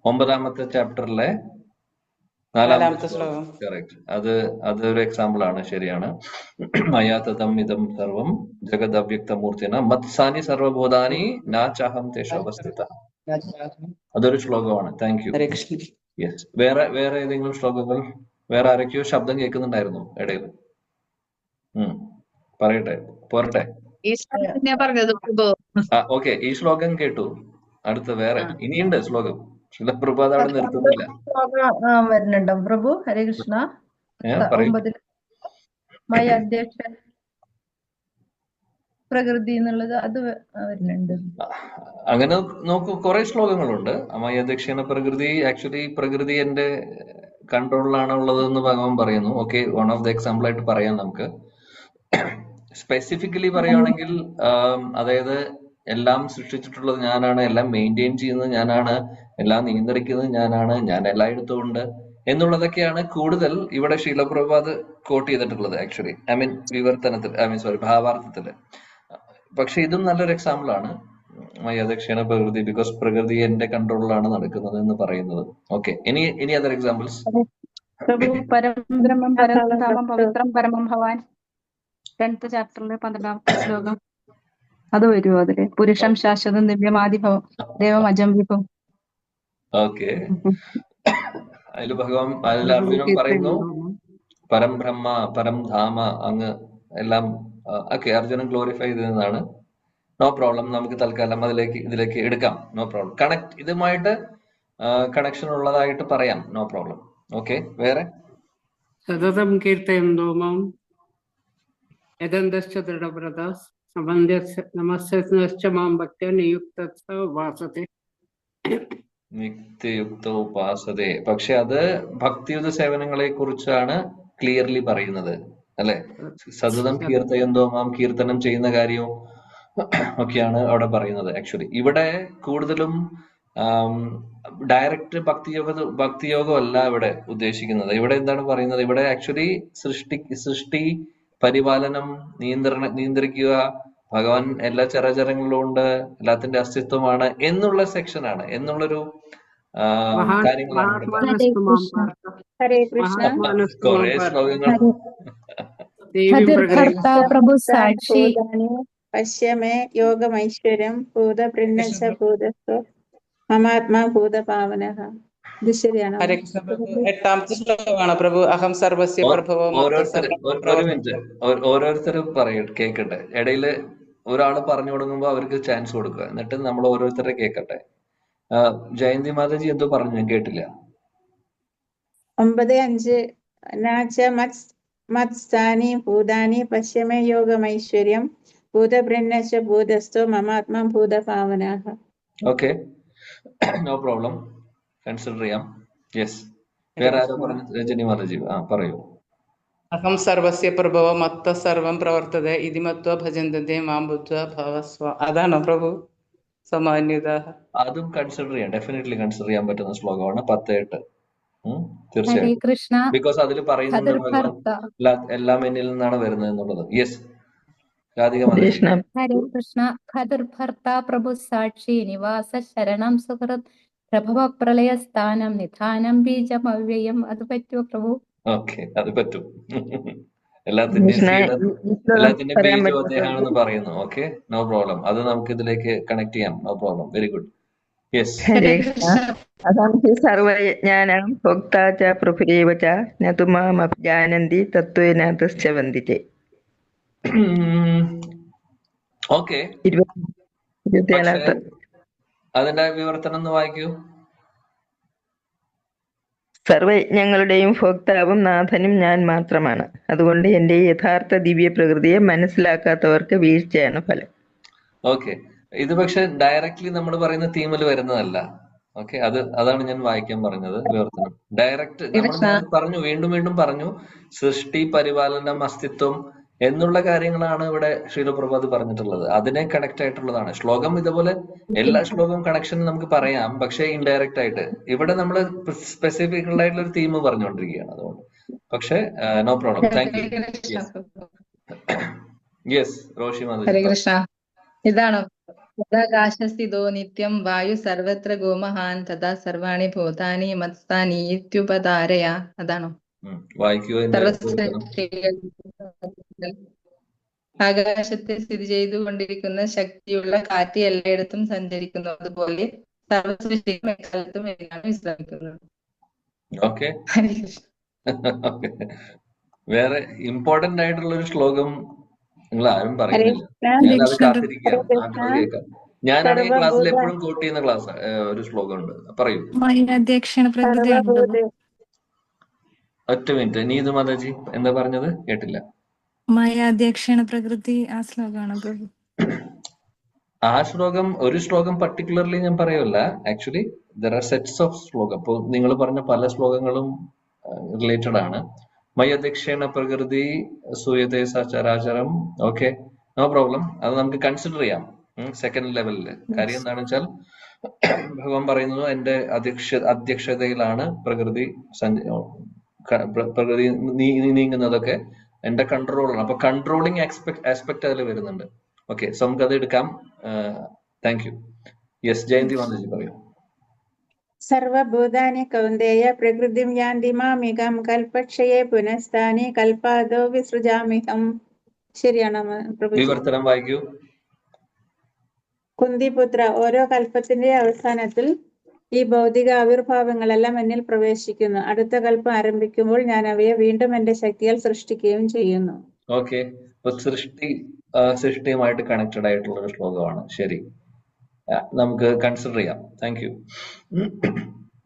9-ാമത്തെ ചാപ്റ്ററിലെ 4-ാമത്തെ ശ്ലോകം കറക്റ്റ്. അതൊരു എക്സാമ്പിൾ ആണ്, ശരിയാണ്. മയാ തതം ഇദം സർവം ജഗദ് അവ്യക്തമൂർത്തിന മത്സാനി സർവബോധാനി നാചഹം തേഷവസ്ഥിത. അതൊരു ശ്ലോകമാണ്. Thank you. യെസ്. വേറെ ഏതെങ്കിലും ശ്ലോകങ്ങൾ? വേറെ ആരൊക്കെയോ ശബ്ദം കേൾക്കുന്നുണ്ടായിരുന്നു ഇടയിൽ. പറയട്ടെ, പോരട്ടെ. ഓക്കെ, ഈ ശ്ലോകം കേട്ടു. അടുത്ത വേറെ ഇനിയുണ്ട് ശ്ലോകം. ശിലപ്രഭാത് അവിടെ നിർത്തുന്നില്ല. വരുന്നുണ്ടോ പ്രഭു? ഹരേ കൃഷ്ണ. 9 മയ അധ്യക്ഷൻ പ്രകൃതി എന്നുള്ളത് അത് വരുന്നുണ്ട്. അങ്ങനെ നോക്കൂ, കുറെ ശ്ലോകങ്ങളുണ്ട്. അമയ ദക്ഷിണ പ്രകൃതി. ആക്ച്വലി പ്രകൃതി എന്റെ കൺട്രോളിലാണ് ഉള്ളതെന്ന് ഭഗവാൻ പറയുന്നു. Okay, one of the example ആയിട്ട് പറയാം നമുക്ക്. സ്പെസിഫിക്കലി പറയുകയാണെങ്കിൽ അതായത് എല്ലാം സൃഷ്ടിച്ചിട്ടുള്ളത് ഞാനാണ്, എല്ലാം മെയിൻറ്റെയിൻ ചെയ്യുന്നത് ഞാനാണ്, എല്ലാം നിയന്ത്രിക്കുന്നത് ഞാനാണ്, ഞാൻ എല്ലായിടത്തും ഉണ്ട് എന്നുള്ളതൊക്കെയാണ് കൂടുതൽ ഇവിടെ ശീലപ്രഭാത് കോട്ട് ചെയ്തിട്ടുള്ളത്. ആക്ച്വലി ഭാവാർത്ഥത്തില്. പക്ഷെ ഇതും നല്ലൊരു എക്സാമ്പിൾ ആണ്. മയദക്ഷിണ പ്രകൃതി, ബിക്കോസ് പ്രകൃതി എന്റെ കൺട്രോളിലാണ് നടക്കുന്നത് എന്ന് പറയുന്നത്. ഓക്കെ, ഇനി അതർ എക്സാമ്പിൾസ്? പ്രഭു പരബ്രഹ്മം പരംധാമം പവിത്രം പരമം ഭവാൻ 10th ചാപ്റ്ററിലെ 12-ാമത്തെ ശ്ലോകം. അത് വരുമോ അതില്? പുരുഷം ശാശ്വതം ദിവ്യമാദിഭവം ദേവം അജം വിഭവം. ഓക്കെ, അതിൽ അർജുനൻ പറയുന്നു പരം ബ്രഹ്മ പരം ധാമ അങ്ങ് എല്ലാം ഓക്കെ അർജുനൻ ഗ്ലോറിഫൈ ചെയ്തതാണ്. നോ പ്രോബ്ലം, നമുക്ക് തൽക്കാലം ഇതിലേക്ക് എടുക്കാം. No problem. ഇതുമായിട്ട് കണക്ഷൻ ഉള്ളതായിട്ട് പറയാം. No problem. ഓക്കെ, വേറെ സതതം കീർത്തയന്തോ മാം യദന്തശ്ച ദൃഢവ്രതാഃ നമസ്യശ്ച മാം ഭക്ത്യാ നിയുക്തഃ ഉപാസതേ. നിത്യയുക്ത ഉപാസതേ, പക്ഷെ അത് ഭക്തിയുത സേവനങ്ങളെ കുറിച്ചാണ് ക്ലിയർലി പറയുന്നത് അല്ലെ? സതതം കീർത്തയന്തോ മാം, കീർത്തനം ചെയ്യുന്ന കാര്യവും ഒക്കെയാണ് അവിടെ പറയുന്നത്. ആക്ച്വലി ഇവിടെ കൂടുതലും ഡയറക്റ്റ് ഭക്തിയോഗം അല്ല ഇവിടെ ഉദ്ദേശിക്കുന്നത്. ഇവിടെ എന്താണ് പറയുന്നത്? ഇവിടെ ആക്ച്വലി സൃഷ്ടി പരിപാലനം നിയന്ത്രിക്കുക, ഭഗവാൻ എല്ലാ ചരാചരങ്ങളിലും ഉണ്ട്, എല്ലാത്തിന്റെ അസ്തിത്വമാണ് എന്നുള്ള സെക്ഷനാണ്, എന്നുള്ളൊരു കാര്യങ്ങളാണ് ഇവിടെ പറയുന്നത്. കുറെ ശ്ലോകങ്ങൾ പ്രഭു സാക്ഷി പശ്യമേ യോഗമൈശ്വര്യം ഭൂതപ്രജ്ഞ ഭൂതസ്വ മമാത്മാ ഭൂതപാവനഃ. ഇത് ശരിയാണോ? ഹരേ കൃഷ്ണ പ്രഭു. 8ാമത്തെ ശ്ലോകമാണ് പ്രഭു. അഹം സർവസ്യ പ്രഭവോ. ഒരു മിനിറ്റ്, ഓരോരുത്തരും കേൾക്കട്ടെ. ഇടയില് ഒരാള് പറഞ്ഞു കൊടുക്കുമ്പോ അവർക്ക് ചാൻസ് കൊടുക്കുക, എന്നിട്ട് നമ്മൾ ഓരോരുത്തരെ കേൾക്കട്ടെ. ജയന്തി മാതാജി എന്തോ പറഞ്ഞു, ഞാൻ കേട്ടില്ല. 9:5 നാച മത്സ്ഥാനി ഭൂതാനി പശ്യമേ യോഗമൈശ്വര്യം ഭൂതപ്രജ്ഞ ഭൂതസ്ഥോ മമാത്മാ ഭൂതപാവനഃ. ഓക്കെ, നോ പ്രോബ്ലം, കൺസിഡർ ചെയ്യാം. യെസ്, വേറെ ആരോ പറഞ്ഞു? രജനി മാതാജി പറയൂ. അഹം സർവസ്യ പ്രഭവോ മത്ത സർവം പ്രവർത്തതേ ഇതി മത്വാ ഭജന്തേ മാം ബുദ്ധ്വാ ഭവസ്വ. അതാണോ പ്രഭു? സമാന്യത. അതും കൺസിഡർ ചെയ്യാം, ഡെഫിനറ്റ്ലി കൺസിഡർ ചെയ്യാൻ പറ്റുന്ന ശ്ലോകമാണ് 10:8. തീർച്ചയായിട്ടും, ബിക്കോസ് അതിൽ പറയുന്നുണ്ട് ഭഗവാൻ എല്ലാം എന്നിൽ നിന്നാണ് വരുന്നത് എന്നുള്ളത്. യെസ്, രാധിക മാതാജി. ഹരേ കൃഷ്ണ. ഖദർഭർത്ത പ്രഭു സാക്ഷി നിവാസ ശരണം സുഹൃത് പ്രഭവ പ്രളയ സ്ഥാനം നിധാനം ബീജം അവ്യയം. അത് പറ്റുമോ പ്രഭു? ഓക്കെ, അത് പറ്റും. എല്ലാത്തിന്റെയും ബീജം അദ്ദേഹമാണെന്ന് പറയുന്നു. ഓക്കെ, നോ പ്രോബ്ലം, അത് നമുക്ക് ഇതിലേക്ക് കണക്ട് ചെയ്യാം. No problem, very good. Yes. Hare Krishna. അഹം ഹി സർവയജ്ഞാനാം ഭോക്താ ച പ്രഭുരേവ ച ന തു മാം അഭിജാനന്തി തത്വേന തശ്ചവന്തി ച. ഓക്കെ, 27. അതിന്റെ വിവർത്തനം ഒന്ന് വായിക്കൂ. സർവയജ്ഞങ്ങളുടെയും ഭോക്താവും നാഥനും ഞാൻ മാത്രമാണ്. അതുകൊണ്ട് എന്റെ യഥാർത്ഥ ദിവ്യ പ്രകൃതിയെ മനസ്സിലാക്കാത്തവർക്ക് വീഴ്ചയാണ് ഫലം. ഓക്കെ, ഇത് പക്ഷെ ഡയറക്ട്ലി നമ്മൾ പറയുന്ന തീമിൽ വരുന്നതല്ല. ഓക്കെ, അതാണ് ഞാൻ വായിക്കാൻ പറഞ്ഞത്. വിവർത്തനം ഡയറക്റ്റ് നമ്മൾ പറഞ്ഞു, വീണ്ടും വീണ്ടും പറഞ്ഞു, സൃഷ്ടി പരിപാലനം അസ്തിത്വം എന്നുള്ള കാര്യങ്ങളാണ് ഇവിടെ ശ്രീലപ്രഭാത് പറഞ്ഞിട്ടുള്ളത്. അതിനെ കണക്ട് ആയിട്ടുള്ളതാണ് ശ്ലോകം. ഇതുപോലെ എല്ലാ ശ്ലോകവും കണക്ഷൻ നമുക്ക് പറയാം, പക്ഷെ ഇൻഡയറക്റ്റ് ആയിട്ട്. ഇവിടെ നമ്മൾ സ്പെസിഫിക് ആയിട്ടുള്ള ഒരു തീം പറഞ്ഞുകൊണ്ടിരിക്കുകയാണ്, അതുകൊണ്ട്. പക്ഷെ no problem, thank you. Yes, Roshi Madhavi. Hare Krishna. ഇതാണോ? തദാകാശസ്ഥിതോ നിത്യം വായു സർവത്ര ഗോമഹാൻ തഥാ സർവാണി ഭൂതാനി മത്സ്ഥാനി ഇത്യുപധാരയ. അതാണോ? ആകാശത്തെ സ്ഥിതി ചെയ്തുകൊണ്ടിരിക്കുന്ന ശക്തിയുള്ള കാറ്റ് എല്ലായിടത്തും സഞ്ചരിക്കുന്നു, അതുപോലെ സർവസൃഷ്ടിയും എക്കാലത്തും എല്ലാം വിശ്രമിക്കുന്നു. ഹരേ കൃഷ്ണ. വേറെ ഇമ്പോർട്ടന്റ് ആയിട്ടുള്ള ഒരു ശ്ലോകം നിങ്ങൾ ആരും പറയുന്നില്ല. ഞാനത് കാത്തിരിക്കാം, കേൾക്കാം. ഞാനാണെങ്കിൽ ക്ലാസ്സിൽ എപ്പോഴും കോട്ട് ചെയ്യുന്ന ഒരു ശ്ലോകം ഉണ്ട്, പറയൂ. ഒറ്റ മിനിറ്റ്, നീതു മാതാജി എന്താ പറഞ്ഞത്? കേട്ടില്ല. പ്രകൃതി ആ ശ്ലോകമാണ് പ്രഭു. ആ ശ്ലോകം, ഒരു ശ്ലോകം പർട്ടിക്കുലർലി ഞാൻ പറയല്ല. Actually there are sets of ശ്ലോകം. അപ്പോൾ നിങ്ങൾ പറഞ്ഞ പല ശ്ലോകങ്ങളും റിലേറ്റഡ് ആണ്. മയദക്ഷേണ പ്രകൃതി സൂയതേ സചരാചരം. ഓക്കെ, നോ പ്രോബ്ലം, അത് നമുക്ക് കൺസിഡർ ചെയ്യാം സെക്കൻഡ് ലെവലില്. കാര്യം എന്താണെന്ന് വെച്ചാൽ ഭഗവാൻ പറയുന്നത് എന്റെ അധ്യക്ഷതയിലാണ് പ്രകൃതി നീങ്ങുന്നതൊക്കെ എന്റെ കൺട്രോളാണ്. അപ്പൊ കൺട്രോളിങ് ആസ്പെക്ട് അതിൽ വരുന്നുണ്ട്. ഓക്കെ, സോ നമുക്ക് അത് എടുക്കാം. Thank you. Yes, Jayanti Mataji പറയൂ. സർവഭൂതാനി കൗന്ദേയ പ്രകൃതിം യാന്തി മാമികം കൽപക്ഷയേ പുനഃസ്ഥാനി കൽപാദോ വിസൃജാമിഹം. ശരിയാണോ പ്രഭു? വിവർത്തനം വായിക്കൂ. കുന്തിപുത്ര, ഓരോ കൽപ്പത്തിന്റെ അവസാനത്തിൽ ഈ ഭൗതിക ആവിർഭാവങ്ങളെല്ലാം എന്നിൽ പ്രവേശിക്കുന്നു. അടുത്ത കൽപ്പം ആരംഭിക്കുമ്പോൾ ഞാൻ അവയെ വീണ്ടും എന്റെ ശക്തിയാൽ സൃഷ്ടിക്കുകയും ചെയ്യുന്നു. ഓക്കെ, അപ്പൊ സൃഷ്ടിയുമായിട്ട് കണക്റ്റഡ് ആയിട്ടുള്ള ഒരു ശ്ലോകമാണ്. ശരി, നമുക്ക് കൺസിഡർ ചെയ്യാം. Thank you.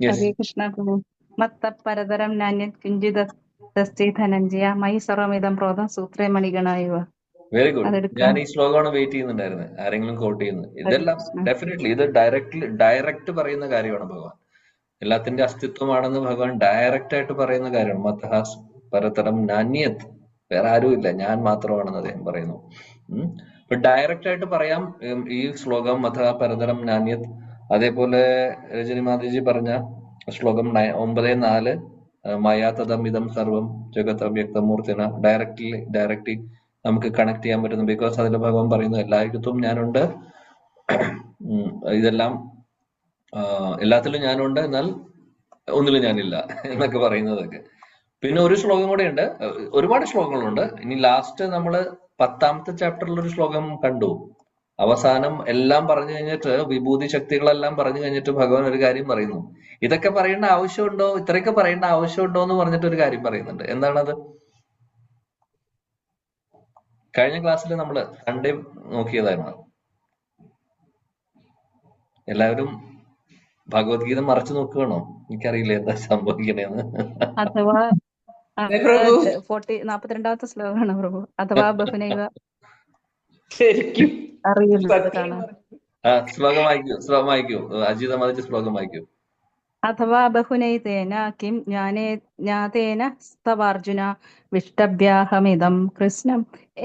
Yes, Hare Krishna പ്രഭു. മത്ത പരതരം നാന്യത് കിഞ്ചിദസ്തി ധനഞ്ജയ മയി സർവമിതം പ്രോതം സൂത്രേ മണിഗണായുവ. Very good. അതെടുക്കാം. ഞാൻ ഈ ശ്ലോകമാണ് വെയിറ്റ് ചെയ്യുന്നുണ്ടായിരുന്നത്, ആരെങ്കിലും കോട്ട് ചെയ്യുന്നത്. ഹരേ ഇതെല്ലാം കൃഷ്ണ. ഡെഫിനറ്റ്ലി ഇത് ഡയറക്റ്റ് പറയുന്ന കാര്യമാണ് ഭഗവാൻ. എല്ലാത്തിന്റെ അസ്തിത്വമാണെന്ന് ഭഗവാൻ ഡയറക്റ്റ് ആയിട്ട് പറയുന്ന കാര്യമാണ്. മത്തഹാസ് പരതരം നാന്യത്, വേറെ ആരുമില്ല, ഞാൻ മാത്രമാണെന്ന് അദ്ദേഹം പറയുന്നു. അപ്പൊ ഡയറക്റ്റ് ആയിട്ട് പറയാം ഈ ശ്ലോകം മഥ പരതരം നാന്യത്. അതേപോലെ രജനി മാതാജി പറഞ്ഞ ശ്ലോകം 9:4 മയാ തദമിതം സർവം ജഗത് അവ്യക്തമൂർത്തിന ഡയറക്റ്റ്ലി നമുക്ക് കണക്ട് ചെയ്യാൻ പറ്റുന്നു. ബിക്കോസ് അതിൽ ഭഗവാൻ പറയുന്നു എല്ലായിടത്തും ഞാനുണ്ട്, ഇതെല്ലാം എല്ലാത്തിലും ഞാനുണ്ട്, എന്നാൽ ഒന്നിലും ഞാനില്ല എന്നൊക്കെ പറയുന്നതൊക്കെ. പിന്നെ ഒരു ശ്ലോകം കൂടെ ഉണ്ട്, ഒരുപാട് ശ്ലോകങ്ങളുണ്ട്. ഇനി ലാസ്റ്റ് നമ്മള് 10ാമത്തെ ചാപ്റ്ററിൽ ഒരു ശ്ലോകം കണ്ടു. അവസാനം എല്ലാം പറഞ്ഞു കഴിഞ്ഞിട്ട്, വിഭൂതി ശക്തികളെല്ലാം പറഞ്ഞു കഴിഞ്ഞിട്ട് ഭഗവാൻ ഒരു കാര്യം പറയുന്നു. ഇതൊക്കെ പറയേണ്ട ആവശ്യമുണ്ടോ, ഇത്രയൊക്കെ പറയേണ്ട ആവശ്യമുണ്ടോ എന്ന് പറഞ്ഞിട്ട് ഒരു കാര്യം പറയുന്നുണ്ട്. എന്താണത്? കഴിഞ്ഞ ക്ലാസ്സിൽ നമ്മൾ സൺഡേ നോക്കിയതായിരുന്നു. എല്ലാവരും ഭഗവത്ഗീത മറച്ചു നോക്കുകയാണോ? എനിക്കറിയില്ല എന്താ സംഭവിക്കണേന്ന്. അഥവാ പ്രഭു 42ാമത്തെ ശ്ലോകമാണ് പ്രഭു. അഥവാ ബഹുനൈവ. ശരിക്കും അറിയില്ല അത് സത്യം കാണാൻ. ശ്ലോകം വായിക്കൂ അജിത മതിച്ച് ശ്ലോകം വായിക്കൂ. അഥവാ ബഹുനൈതേന കിം ജ്ഞാതേന സ്തവാർജുന വിഷ്ടഭ്യാഹമിദം കൃഷ്ണം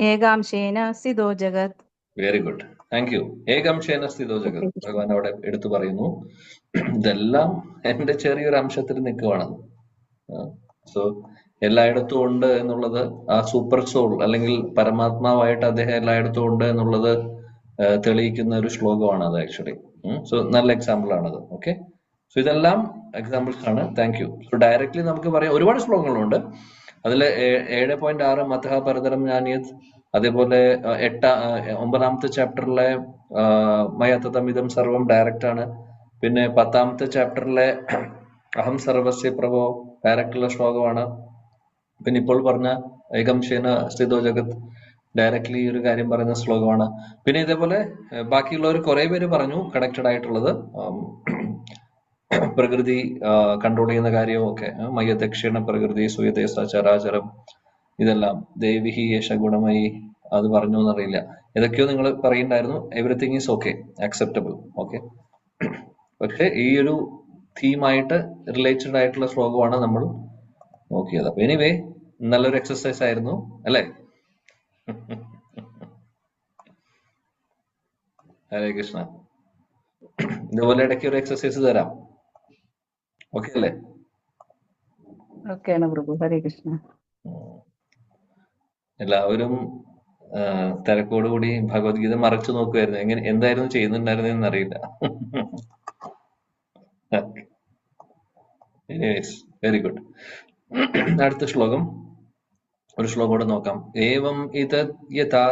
ഏകാംശേന സ്ഥിതോ ജഗത്. Very good, thank you. ഏകാംശേന സ്ഥിതോ ജഗത് ഭഗവാൻ അവിടെ എടുത്തു പറയുന്നു. ഇതെല്ലാം എന്റെ ചെറിയൊരു അംശത്തിൽ നിൽക്കുവാണ്. സോ എല്ലായിടത്തും ഉണ്ട് എന്നുള്ളത്, ആ സൂപ്പർ സോൾ അല്ലെങ്കിൽ പരമാത്മാവായിട്ട് അദ്ദേഹം എല്ലായിടത്തും ഉണ്ട് എന്നുള്ളത് തെളിയിക്കുന്ന ഒരു ശ്ലോകമാണ് അത് ആക്ച്വലി. സോ നല്ല എക്സാമ്പിൾ ആണത്. ഓക്കെ, സോ ഇതെല്ലാം എക്സാമ്പിൾസ് ആണ്. Thank you. സോ ഡയറക്ട്ലി നമുക്ക് പറയാം, ഒരുപാട് ശ്ലോകങ്ങളുണ്ട്. അതിൽ 7.6 മതഹ പരതരം ജ്ഞാനിയത്, അതേപോലെ 9ാമത്തെ ചാപ്റ്ററിലെ മയതമിതം സർവം ഡയറക്റ്റ് ആണ്. പിന്നെ 10ാമത്തെ ചാപ്റ്ററിലെ അഹം സർവസ്യ പ്രഭോ ഡയറക്റ്റുള്ള ശ്ലോകമാണ്. പിന്നെ ഇപ്പോൾ പറഞ്ഞ ഏകംശേന സ്ഥിതോ ജഗത് ഡയറക്ട്ലി ഒരു കാര്യം പറയുന്ന ശ്ലോകമാണ്. പിന്നെ ഇതേപോലെ ബാക്കിയുള്ളവർ കുറെ പേര് പറഞ്ഞു കണക്റ്റഡ് ആയിട്ടുള്ളത്. പ്രകൃതി കൺട്രോൾ ചെയ്യുന്ന കാര്യവും ഒക്കെ, മയദക്ഷിണ പ്രകൃതി സൂയതേ സചരാചരം, ഇതെല്ലാം ദേവിഹി യേശ ഗുണമയി, അത് പറഞ്ഞു എന്നറിയില്ല. ഏതൊക്കെയോ നിങ്ങൾ പറയുന്നുണ്ടായിരുന്നു. Everything is okay, acceptable. Okay, പക്ഷെ ഈ ഒരു തീമായിട്ട് റിലേറ്റഡ് ആയിട്ടുള്ള ശ്ലോകമാണ് നമ്മൾ നോക്കിയത്. അപ്പൊ എനിവേ നല്ലൊരു എക്സസൈസ് ആയിരുന്നു അല്ലേ? ഹരേ കൃഷ്ണ. ഇതുപോലെ ഇടയ്ക്ക് ഒരു എക്സസൈസ് തരാം. ഓക്കെ അല്ലേ? ഓക്കെയാണ് പ്രഭു. ഹരേ കൃഷ്ണ. എല്ലാവരും തിരക്കോടുകൂടി ഭഗവത്ഗീത മറച്ചു നോക്കുമായിരുന്നു. എന്തായിരുന്നു ചെയ്യുന്നുണ്ടായിരുന്നെന്ന് അറിയില്ല. Very good. അടുത്ത ശ്ലോകം, ഒരു ശ്ലോകം കൂടെ നോക്കാം. ഏവം ഇതത് യഥാ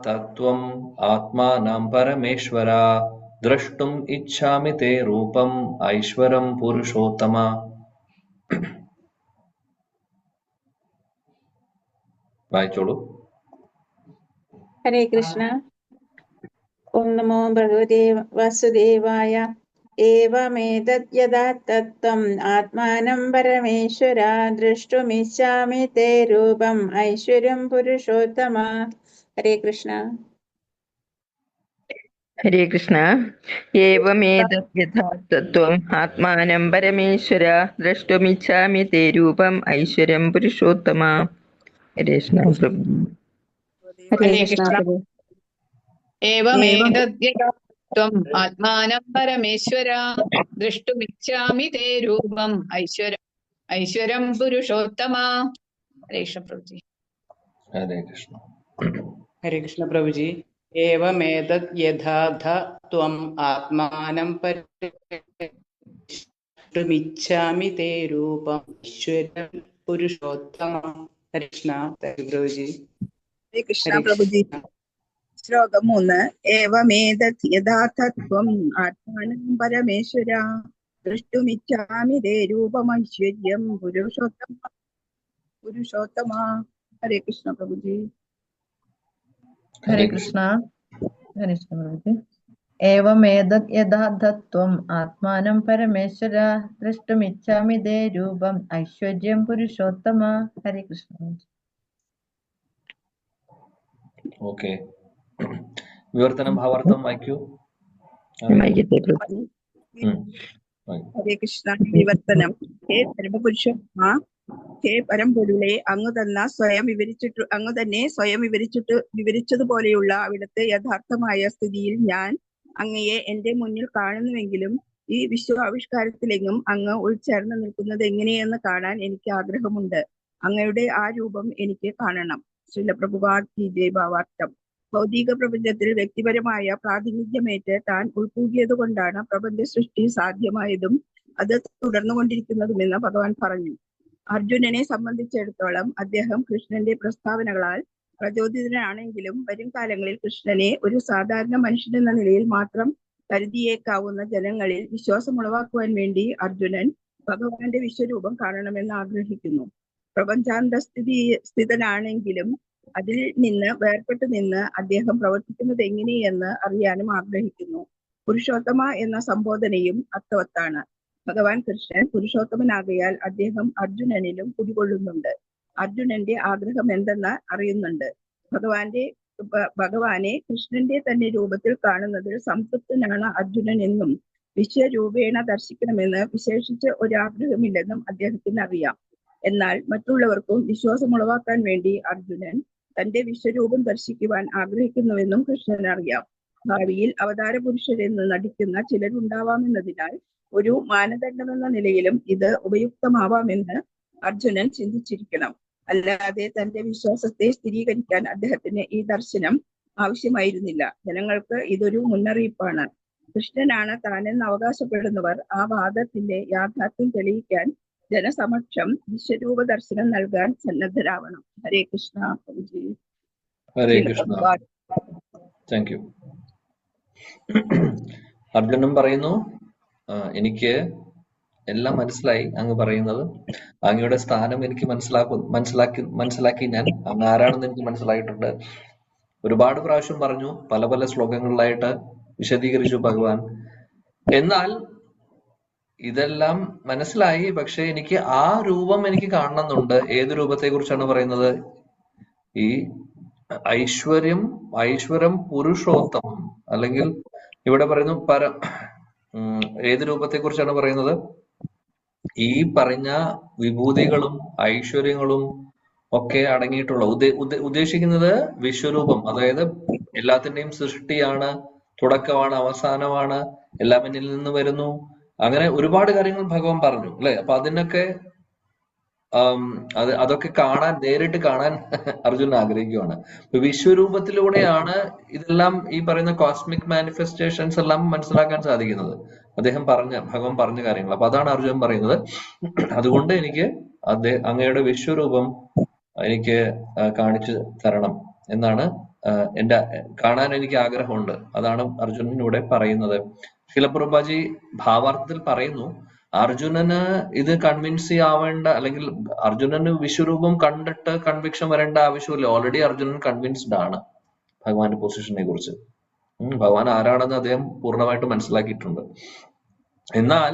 തത്വം ആത്മാനം പരമേശ്വര ദ്രഷ്ടും ഇച്ഛാമി തേ രൂപം ഐശ്വരം പുരുഷോത്തമ. വായിച്ചോളൂ. ഹരേ കൃഷ്ണ. ഓം നമോ ഭഗവതേ വാസുദേവായ. ഏവമേതത് യഥാ തത്വം ആത്മാനം പരമേശ്വര ദ്രഷ്ടുമിച്ഛാമി തേ രൂപം ഐശ്വര്യം പുരുഷോത്തമ. ഹരേ കൃഷ്ണ. ഹരേ കൃഷ്ണ. ഏവമേതത് യഥാതത്വം ആത്മാനം പരമേശ്വര ദ്രഷ്ടുമിച്ഛാമി തേ രൂപം ഐശ്വര്യം പുരുഷോത്തമ. ഹരേ കൃഷ്ണ പ്രഭു. ഹരേ കൃഷ്ണ പ്രഭു. ഏവമേതദ്യഥാത്വം ആത്മാനം പരമേശ്വര ദ്രഷ്ടുമിച്ഛാമി തേ രൂപം ഐശ്വര്യം പുരുഷോത്തമ. ഹരേ കൃഷ്ണ പ്രഭുജി. ഹരേ കൃഷ്ണ. ഹരേ കൃഷ്ണ പ്രഭുജി. ഏവമേതത് യഥാർത്ഥ ത്വം ആത്മാനം പരമേശ്വരമിച്ഛാമി തേ രൂപം ഐശ്വര്യം പുരുഷോത്തമ. ഹരേ കൃഷ്ണ പ്രഭുജി. ഹരേ കൃഷ്ണ പ്രഭുജി. ശ്ലോകം 3. ഏവമേതത് യഥാർത്ഥത്വം ആത്മാനം പരമേശ്വര ദൃഷ്ടുമിച്ഛാമി തേ രൂപമൈശ്വര്യം പുരുഷോത്തമ. ഹരേ കൃഷ്ണ പ്രഭുജി. ഹരേ കൃഷ്ണ. ഹരേ കൃഷ്ണ പ്രഭുജി. ഏവമേതത് യഥാർത്ഥത്വം ആത്മാനം പരമേശ്വര ദ്രഷ്ടുമിച്ഛാമി തേ രൂപം ഐശ്വര്യം പുരുഷോത്തമ. ഹരേ കൃഷ്ണ. ഓക്കെ, വിവർത്തനം ഭാവാർത്ഥം വായിക്കൂ. ഹരേ കൃഷ്ണ. വിവർത്തനം. ഹേ പരമപുരുഷോത്തമ, ഹേ പരമ്പൊരുളെ, അങ്ങ് തന്നെ സ്വയം വിവരിച്ചതുപോലെയുള്ള അവിടുത്തെ യഥാർത്ഥമായ സ്ഥിതിയിൽ ഞാൻ അങ്ങയെ എന്റെ മുന്നിൽ കാണുന്നുവെങ്കിലും ഈ വിശ്വാവിഷ്കാരത്തിലെങ്ങും അങ്ങ് ഉൾച്ചേർന്ന് നിൽക്കുന്നത് എങ്ങനെയെന്ന് കാണാൻ എനിക്ക് ആഗ്രഹമുണ്ട്. അങ്ങയുടെ ആ രൂപം എനിക്ക് കാണണം. ശ്രീല പ്രഭുപാദ് കി ജയ്. ഭാവാർത്ഥം. ഭൗതിക പ്രപഞ്ചത്തിൽ വ്യക്തിപരമായ പ്രാതിനിധ്യമേറ്റ് താൻ ഉൾക്കൂകിയത് കൊണ്ടാണ് പ്രപഞ്ച സൃഷ്ടി സാധ്യമായതും അത് തുടർന്നുകൊണ്ടിരിക്കുന്നതുമെന്ന് ഭഗവാൻ പറഞ്ഞു. അർജുനനെ സംബന്ധിച്ചിടത്തോളം അദ്ദേഹം കൃഷ്ണന്റെ പ്രസ്താവനകളാൽ പ്രചോദിതനാണെങ്കിലും വരും കാലങ്ങളിൽ കൃഷ്ണനെ ഒരു സാധാരണ മനുഷ്യനെന്ന നിലയിൽ മാത്രം കരുതിയേക്കാവുന്ന ജനങ്ങളിൽ വിശ്വാസമുളവാക്കുവാൻ വേണ്ടി അർജുനൻ ഭഗവാന്റെ വിശ്വരൂപം കാണണമെന്ന് ആഗ്രഹിക്കുന്നു. പ്രപഞ്ചാന്തസ്ഥിതനാണെങ്കിലും അതിൽ നിന്ന് വേർപെട്ടു നിന്ന് അദ്ദേഹം പ്രവർത്തിക്കുന്നത് എങ്ങനെയെന്ന് അറിയാനും ആഗ്രഹിക്കുന്നു. പുരുഷോത്തമ എന്ന സംബോധനയും അർത്ഥവത്താണ്. ഭഗവാൻ കൃഷ്ണൻ പുരുഷോത്തമനാകയാൽ അദ്ദേഹം അർജുനനിലും കുടികൊള്ളുന്നുണ്ട്. അർജുനന്റെ ആഗ്രഹം എന്തെന്ന് അറിയുന്നുണ്ട്. ഭഗവാനെ കൃഷ്ണന്റെ തന്നെ രൂപത്തിൽ കാണുന്നതിൽ സംതൃപ്തനാണ് അർജുനൻ എന്നും വിശ്വരൂപേണ ദർശിക്കണമെന്ന് വിശേഷിച്ച് ഒരാഗ്രഹമില്ലെന്നും അദ്ദേഹത്തിന് അറിയാം. എന്നാൽ മറ്റുള്ളവർക്കും വിശ്വാസമുളവാക്കാൻ വേണ്ടി അർജുനൻ തന്റെ വിശ്വരൂപം ദർശിക്കുവാൻ ആഗ്രഹിക്കുന്നുവെന്നും കൃഷ്ണൻ അറിയാം. ഭാവിയിൽ അവതാര പുരുഷരെന്ന് നടിക്കുന്ന ചിലരുണ്ടാവാമെന്നതിനാൽ ഒരു മാനദണ്ഡമെന്ന നിലയിലും ഇത് ഉപയുക്തമാവാമെന്ന് അർജുനൻ ചിന്തിച്ചിരിക്കണം. അല്ലാതെ തന്റെ വിശ്വാസത്തെ സ്ഥിരീകരിക്കാൻ അദ്ദേഹത്തിന് ഈ ദർശനം ആവശ്യമായിരുന്നില്ല. ജനങ്ങൾക്ക് ഇതൊരു മുന്നറിയിപ്പാണ്. കൃഷ്ണനാണ് താനെന്ന് അവകാശപ്പെടുന്നവർ ആ വാദത്തിന്റെ യാഥാർത്ഥ്യം തെളിയിക്കാൻ ജനസമക്ഷം വിശ്വരൂപ ദർശനം നൽകാൻ സന്നദ്ധരാവണം. ഹരേ കൃഷ്ണ പ്രഭുജി. ഹരേ കൃഷ്ണ. Thank you. അർജുനൻ പറയുന്നു, എനിക്ക് എല്ലാം മനസ്സിലായി അങ്ങ് പറയുന്നത്. അങ്ങയുടെ സ്ഥാനം എനിക്ക് മനസ്സിലാക്കി ഞാൻ അങ്ങ് ആരാണെന്ന് എനിക്ക് മനസ്സിലായിട്ടുണ്ട്. ഒരുപാട് പ്രാവശ്യം പറഞ്ഞു, പല പല ശ്ലോകങ്ങളിലായിട്ട് വിശദീകരിച്ചു ഭഗവാൻ. എന്നാൽ ഇതെല്ലാം മനസ്സിലായി, പക്ഷെ എനിക്ക് ആ രൂപം എനിക്ക് കാണണമെന്നുണ്ട്. ഏത് രൂപത്തെ കുറിച്ചാണ് പറയുന്നത്? ഈ ഐശ്വരം പുരുഷോത്തമം, അല്ലെങ്കിൽ ഇവിടെ പറയുന്നു ഏത് രൂപത്തെ കുറിച്ചാണ് പറയുന്നത്? ഈ പറഞ്ഞ വിഭൂതികളും ഐശ്വര്യങ്ങളും ഒക്കെ അടങ്ങിയിട്ടുള്ള ഉദ്ദേശിക്കുന്നത് വിശ്വരൂപം, അതായത് എല്ലാത്തിന്റെയും സൃഷ്ടിയാണ്, തുടക്കമാണ്, അവസാനമാണ്, എല്ലാം എന്നിൽ നിന്ന് വരുന്നു, അങ്ങനെ ഒരുപാട് കാര്യങ്ങൾ ഭഗവാൻ പറഞ്ഞു അല്ലെ. അപ്പൊ അതിനൊക്കെ അതൊക്കെ നേരിട്ട് കാണാൻ അർജുനൻ ആഗ്രഹിക്കുകയാണ്. വിശ്വരൂപത്തിലൂടെയാണ് ഇതെല്ലാം, ഈ പറയുന്ന കോസ്മിക് മാനിഫെസ്റ്റേഷൻസ് എല്ലാം മനസ്സിലാക്കാൻ സാധിക്കുന്നത്. ഭഗവാൻ പറഞ്ഞ കാര്യങ്ങൾ. അപ്പൊ അതാണ് അർജുനൻ പറയുന്നത്. അതുകൊണ്ട് എനിക്ക് അങ്ങയുടെ വിശ്വരൂപം എനിക്ക് കാണിച്ചു തരണം എന്നാണ് കാണാൻ എനിക്ക് ആഗ്രഹമുണ്ട്. അതാണ് അർജുനൻ ഇവിടെ പറയുന്നത്. ശിലപ്രഭുജി ഭാവാർത്ഥത്തിൽ പറയുന്നു, അർജുനന് ഇത് കൺവിൻസ് ആവേണ്ട, അല്ലെങ്കിൽ അർജുനന് വിശ്വരൂപം കണ്ടിട്ട് കൺവിക്ഷൻ വരേണ്ട ആവശ്യമില്ല. ഓൾറെഡി അർജുനൻ കൺവിൻസ്ഡ് ആണ് ഭഗവാന്റെ പൊസിഷനെ കുറിച്ച്. ഭഗവാൻ ആരാണെന്ന് അദ്ദേഹം പൂർണ്ണമായിട്ട് മനസ്സിലാക്കിയിട്ടുണ്ട്. എന്നാൽ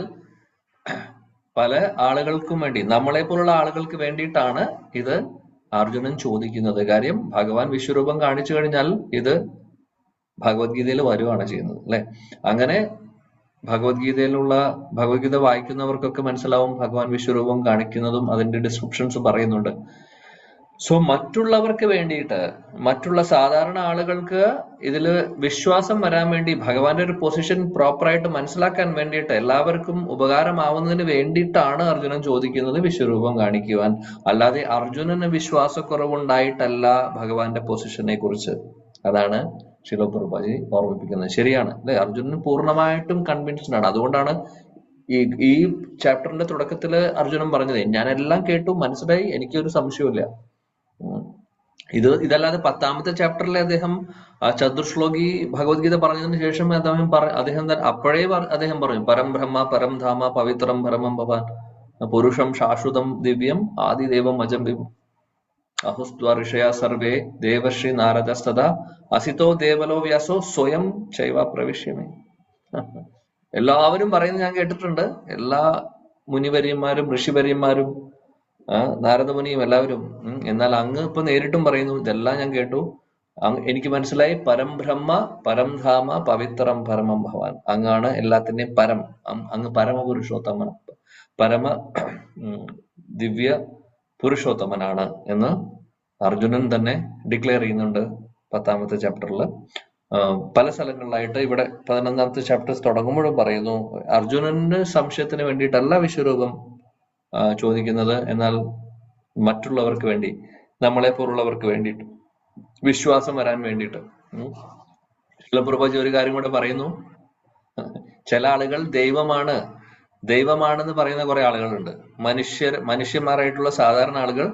പല ആളുകൾക്കും വേണ്ടി, നമ്മളെ പോലുള്ള ആളുകൾക്ക് വേണ്ടിയിട്ടാണ് ഇത് അർജുനൻ ചോദിക്കുന്നത്. കാര്യം ഭഗവാൻ വിശ്വരൂപം കാണിച്ചു കഴിഞ്ഞാൽ ഇത് ഭഗവത്ഗീതയിൽ വരുവാണ് ചെയ്യുന്നത് അല്ലെ. അങ്ങനെ ഭഗവത്ഗീത വായിക്കുന്നവർക്കൊക്കെ മനസ്സിലാവും ഭഗവാൻ വിശ്വരൂപം കാണിക്കുന്നതും അതിന്റെ ഡിസ്ക്രിപ്ഷൻസ് പറയുന്നുണ്ട്. സോ മറ്റുള്ളവർക്ക് വേണ്ടിയിട്ട്, മറ്റുള്ള സാധാരണ ആളുകൾക്ക് ഇതിൽ വിശ്വാസം വരാൻ വേണ്ടി, ഭഗവാന്റെ ഒരു പൊസിഷൻ പ്രോപ്പറായിട്ട് മനസ്സിലാക്കാൻ വേണ്ടിയിട്ട്, എല്ലാവർക്കും ഉപകാരമാവുന്നതിന് വേണ്ടിയിട്ടാണ് അർജുനൻ ചോദിക്കുന്നത് വിശ്വരൂപം കാണിക്കുവാൻ. അല്ലാതെ അർജുനന് വിശ്വാസക്കുറവുണ്ടായിട്ടല്ല ഭഗവാന്റെ പൊസിഷനെ കുറിച്ച്. അതാണ് ശിലപ്രഭുജി ഓർമ്മിപ്പിക്കുന്നത്. ശരിയാണ് അല്ലെ. അർജുനൻ പൂർണ്ണമായിട്ടും കൺവിൻസ്ഡ് ആണ്. അതുകൊണ്ടാണ് ഈ ചാപ്റ്ററിന്റെ തുടക്കത്തില് അർജുനൻ പറഞ്ഞത്, ഞാനെല്ലാം കേട്ടു, മനസ്സിലായി, എനിക്കൊരു സംശയമില്ല. ഇതല്ലാതെ 10ാമത്തെ ചാപ്റ്ററിലെ അദ്ദേഹം ചതുർശ്ലോകി ഭഗവത്ഗീത പറഞ്ഞതിന് ശേഷം അദ്ദേഹം അദ്ദേഹം പറഞ്ഞു പരം ബ്രഹ്മ പരം ധാമ പവിത്രം പരമം ഭവാൻ പുരുഷം ശാശ്വതം ദിവ്യം ആദിദേവം അജം വിഭു അഹുസ്ത്വ ഋഷയ സർവേ ദേവർഷി നാരദസ്തദാ അസിതോ ദേവലോ വ്യാസോ സ്വയം ചൈവ പ്രവിശ്യമേ. എല്ലാവരും പറയുന്നത് ഞാൻ കേട്ടിട്ടുണ്ട്. എല്ലാ മുനിവര്യന്മാരും ഋഷിവര്യന്മാരും നാരദമുനിയും എല്ലാവരും. എന്നാൽ അങ്ങ് ഇപ്പൊ നേരിട്ടും പറയുന്നു ഇതെല്ലാം ഞാൻ കേട്ടു, എനിക്ക് മനസ്സിലായി പരം ബ്രഹ്മ പരം ധാമ പവിത്രം പരമം ഭവാൻ, അങ്ങാണ് എല്ലാത്തിന്റെയും പരം, അങ്ങ് പരമപുരുഷോത്തമൻ, പരമ ദിവ്യ പുരുഷോത്തമനാണ് എന്ന് അർജുനൻ തന്നെ ഡിക്ലെയർ ചെയ്യുന്നുണ്ട് 10ാമത്തെ ചാപ്റ്ററിൽ. പല സ്ഥലങ്ങളിലായിട്ട് ഇവിടെ 11ാമത്തെ ചാപ്റ്റർ തുടങ്ങുമ്പോഴും പറയുന്നു അർജുനന്റെ സംശയത്തിന് വേണ്ടിയിട്ടല്ല വിശ്വരൂപം ചോദിക്കുന്നത്, എന്നാൽ മറ്റുള്ളവർക്ക് വേണ്ടി, നമ്മളെ പോലുള്ളവർക്ക് വേണ്ടിയിട്ട്, വിശ്വാസം വരാൻ വേണ്ടിയിട്ട്. ശിലപ്രഭുജി ഒരു കാര്യം കൂടെ പറയുന്നു, ചില ആളുകൾ ദൈവമാണെന്ന് പറയുന്ന കുറെ ആളുകളുണ്ട്. മനുഷ്യന്മാരായിട്ടുള്ള സാധാരണ ആളുകൾ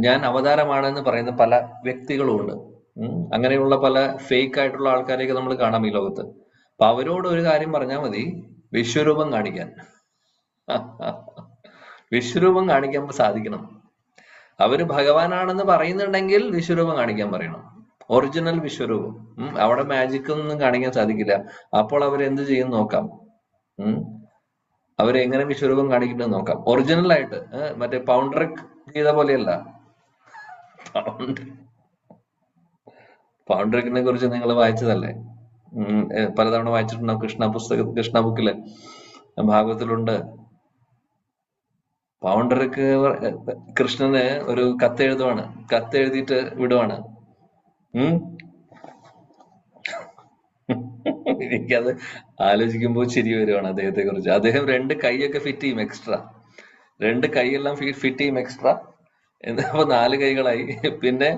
ഞാൻ അവതാരമാണെന്ന് പറയുന്ന പല വ്യക്തികളും ഉണ്ട്. അങ്ങനെയുള്ള പല ഫേക്ക് ആയിട്ടുള്ള ആൾക്കാരെയൊക്കെ നമ്മൾ കാണാം ഈ ലോകത്ത്. അപ്പൊ അവരോട് ഒരു കാര്യം പറഞ്ഞാൽ മതി, വിശ്വരൂപം കാണിക്കാൻ. വിശ്വരൂപം കാണിക്കാൻ സാധിക്കണം. അവര് ഭഗവാനാണെന്ന് പറയുന്നുണ്ടെങ്കിൽ വിശ്വരൂപം കാണിക്കാൻ പറയണം, ഒറിജിനൽ വിശ്വരൂപം. അവിടെ മാജിക് ഒന്നും കാണിക്കാൻ സാധിക്കില്ല. അപ്പോൾ അവരെന്ത് ചെയ്യും നോക്കാം, അവരെങ്ങനെ വിശ്വരൂപം കാണിക്കുന്നത് നോക്കാം. ഒറിജിനൽ ആയിട്ട്, മറ്റേ പൗണ്ടറിക് ഗീത പോലെയല്ല. പൗണ്ടറിക്കിനെ കുറിച്ച് നിങ്ങൾ വായിച്ചതല്ലേ, പലതവണ വായിച്ചിട്ടുണ്ടോ? കൃഷ്ണ ബുക്കില് ഭാഗവത്തിലുണ്ട്. പൗണ്ടറിക്ക് കൃഷ്ണന് ഒരു കത്തെഴുതുവാണ്, കത്തെഴുതിയിട്ട് വിടുവാണ്. എനിക്കത് ആലോചിക്കുമ്പോൾ ചിരി വരുവാണ് അദ്ദേഹത്തെ കുറിച്ച്. അദ്ദേഹം 2 കൈയൊക്കെ ഫിറ്റ് ചെയ്യും എക്സ്ട്രാ, 2 കൈയെല്ലാം ഫിറ്റ് ചെയ്യും എക്സ്ട്രാ. അപ്പൊ 4 കൈകളായി. പിന്നെ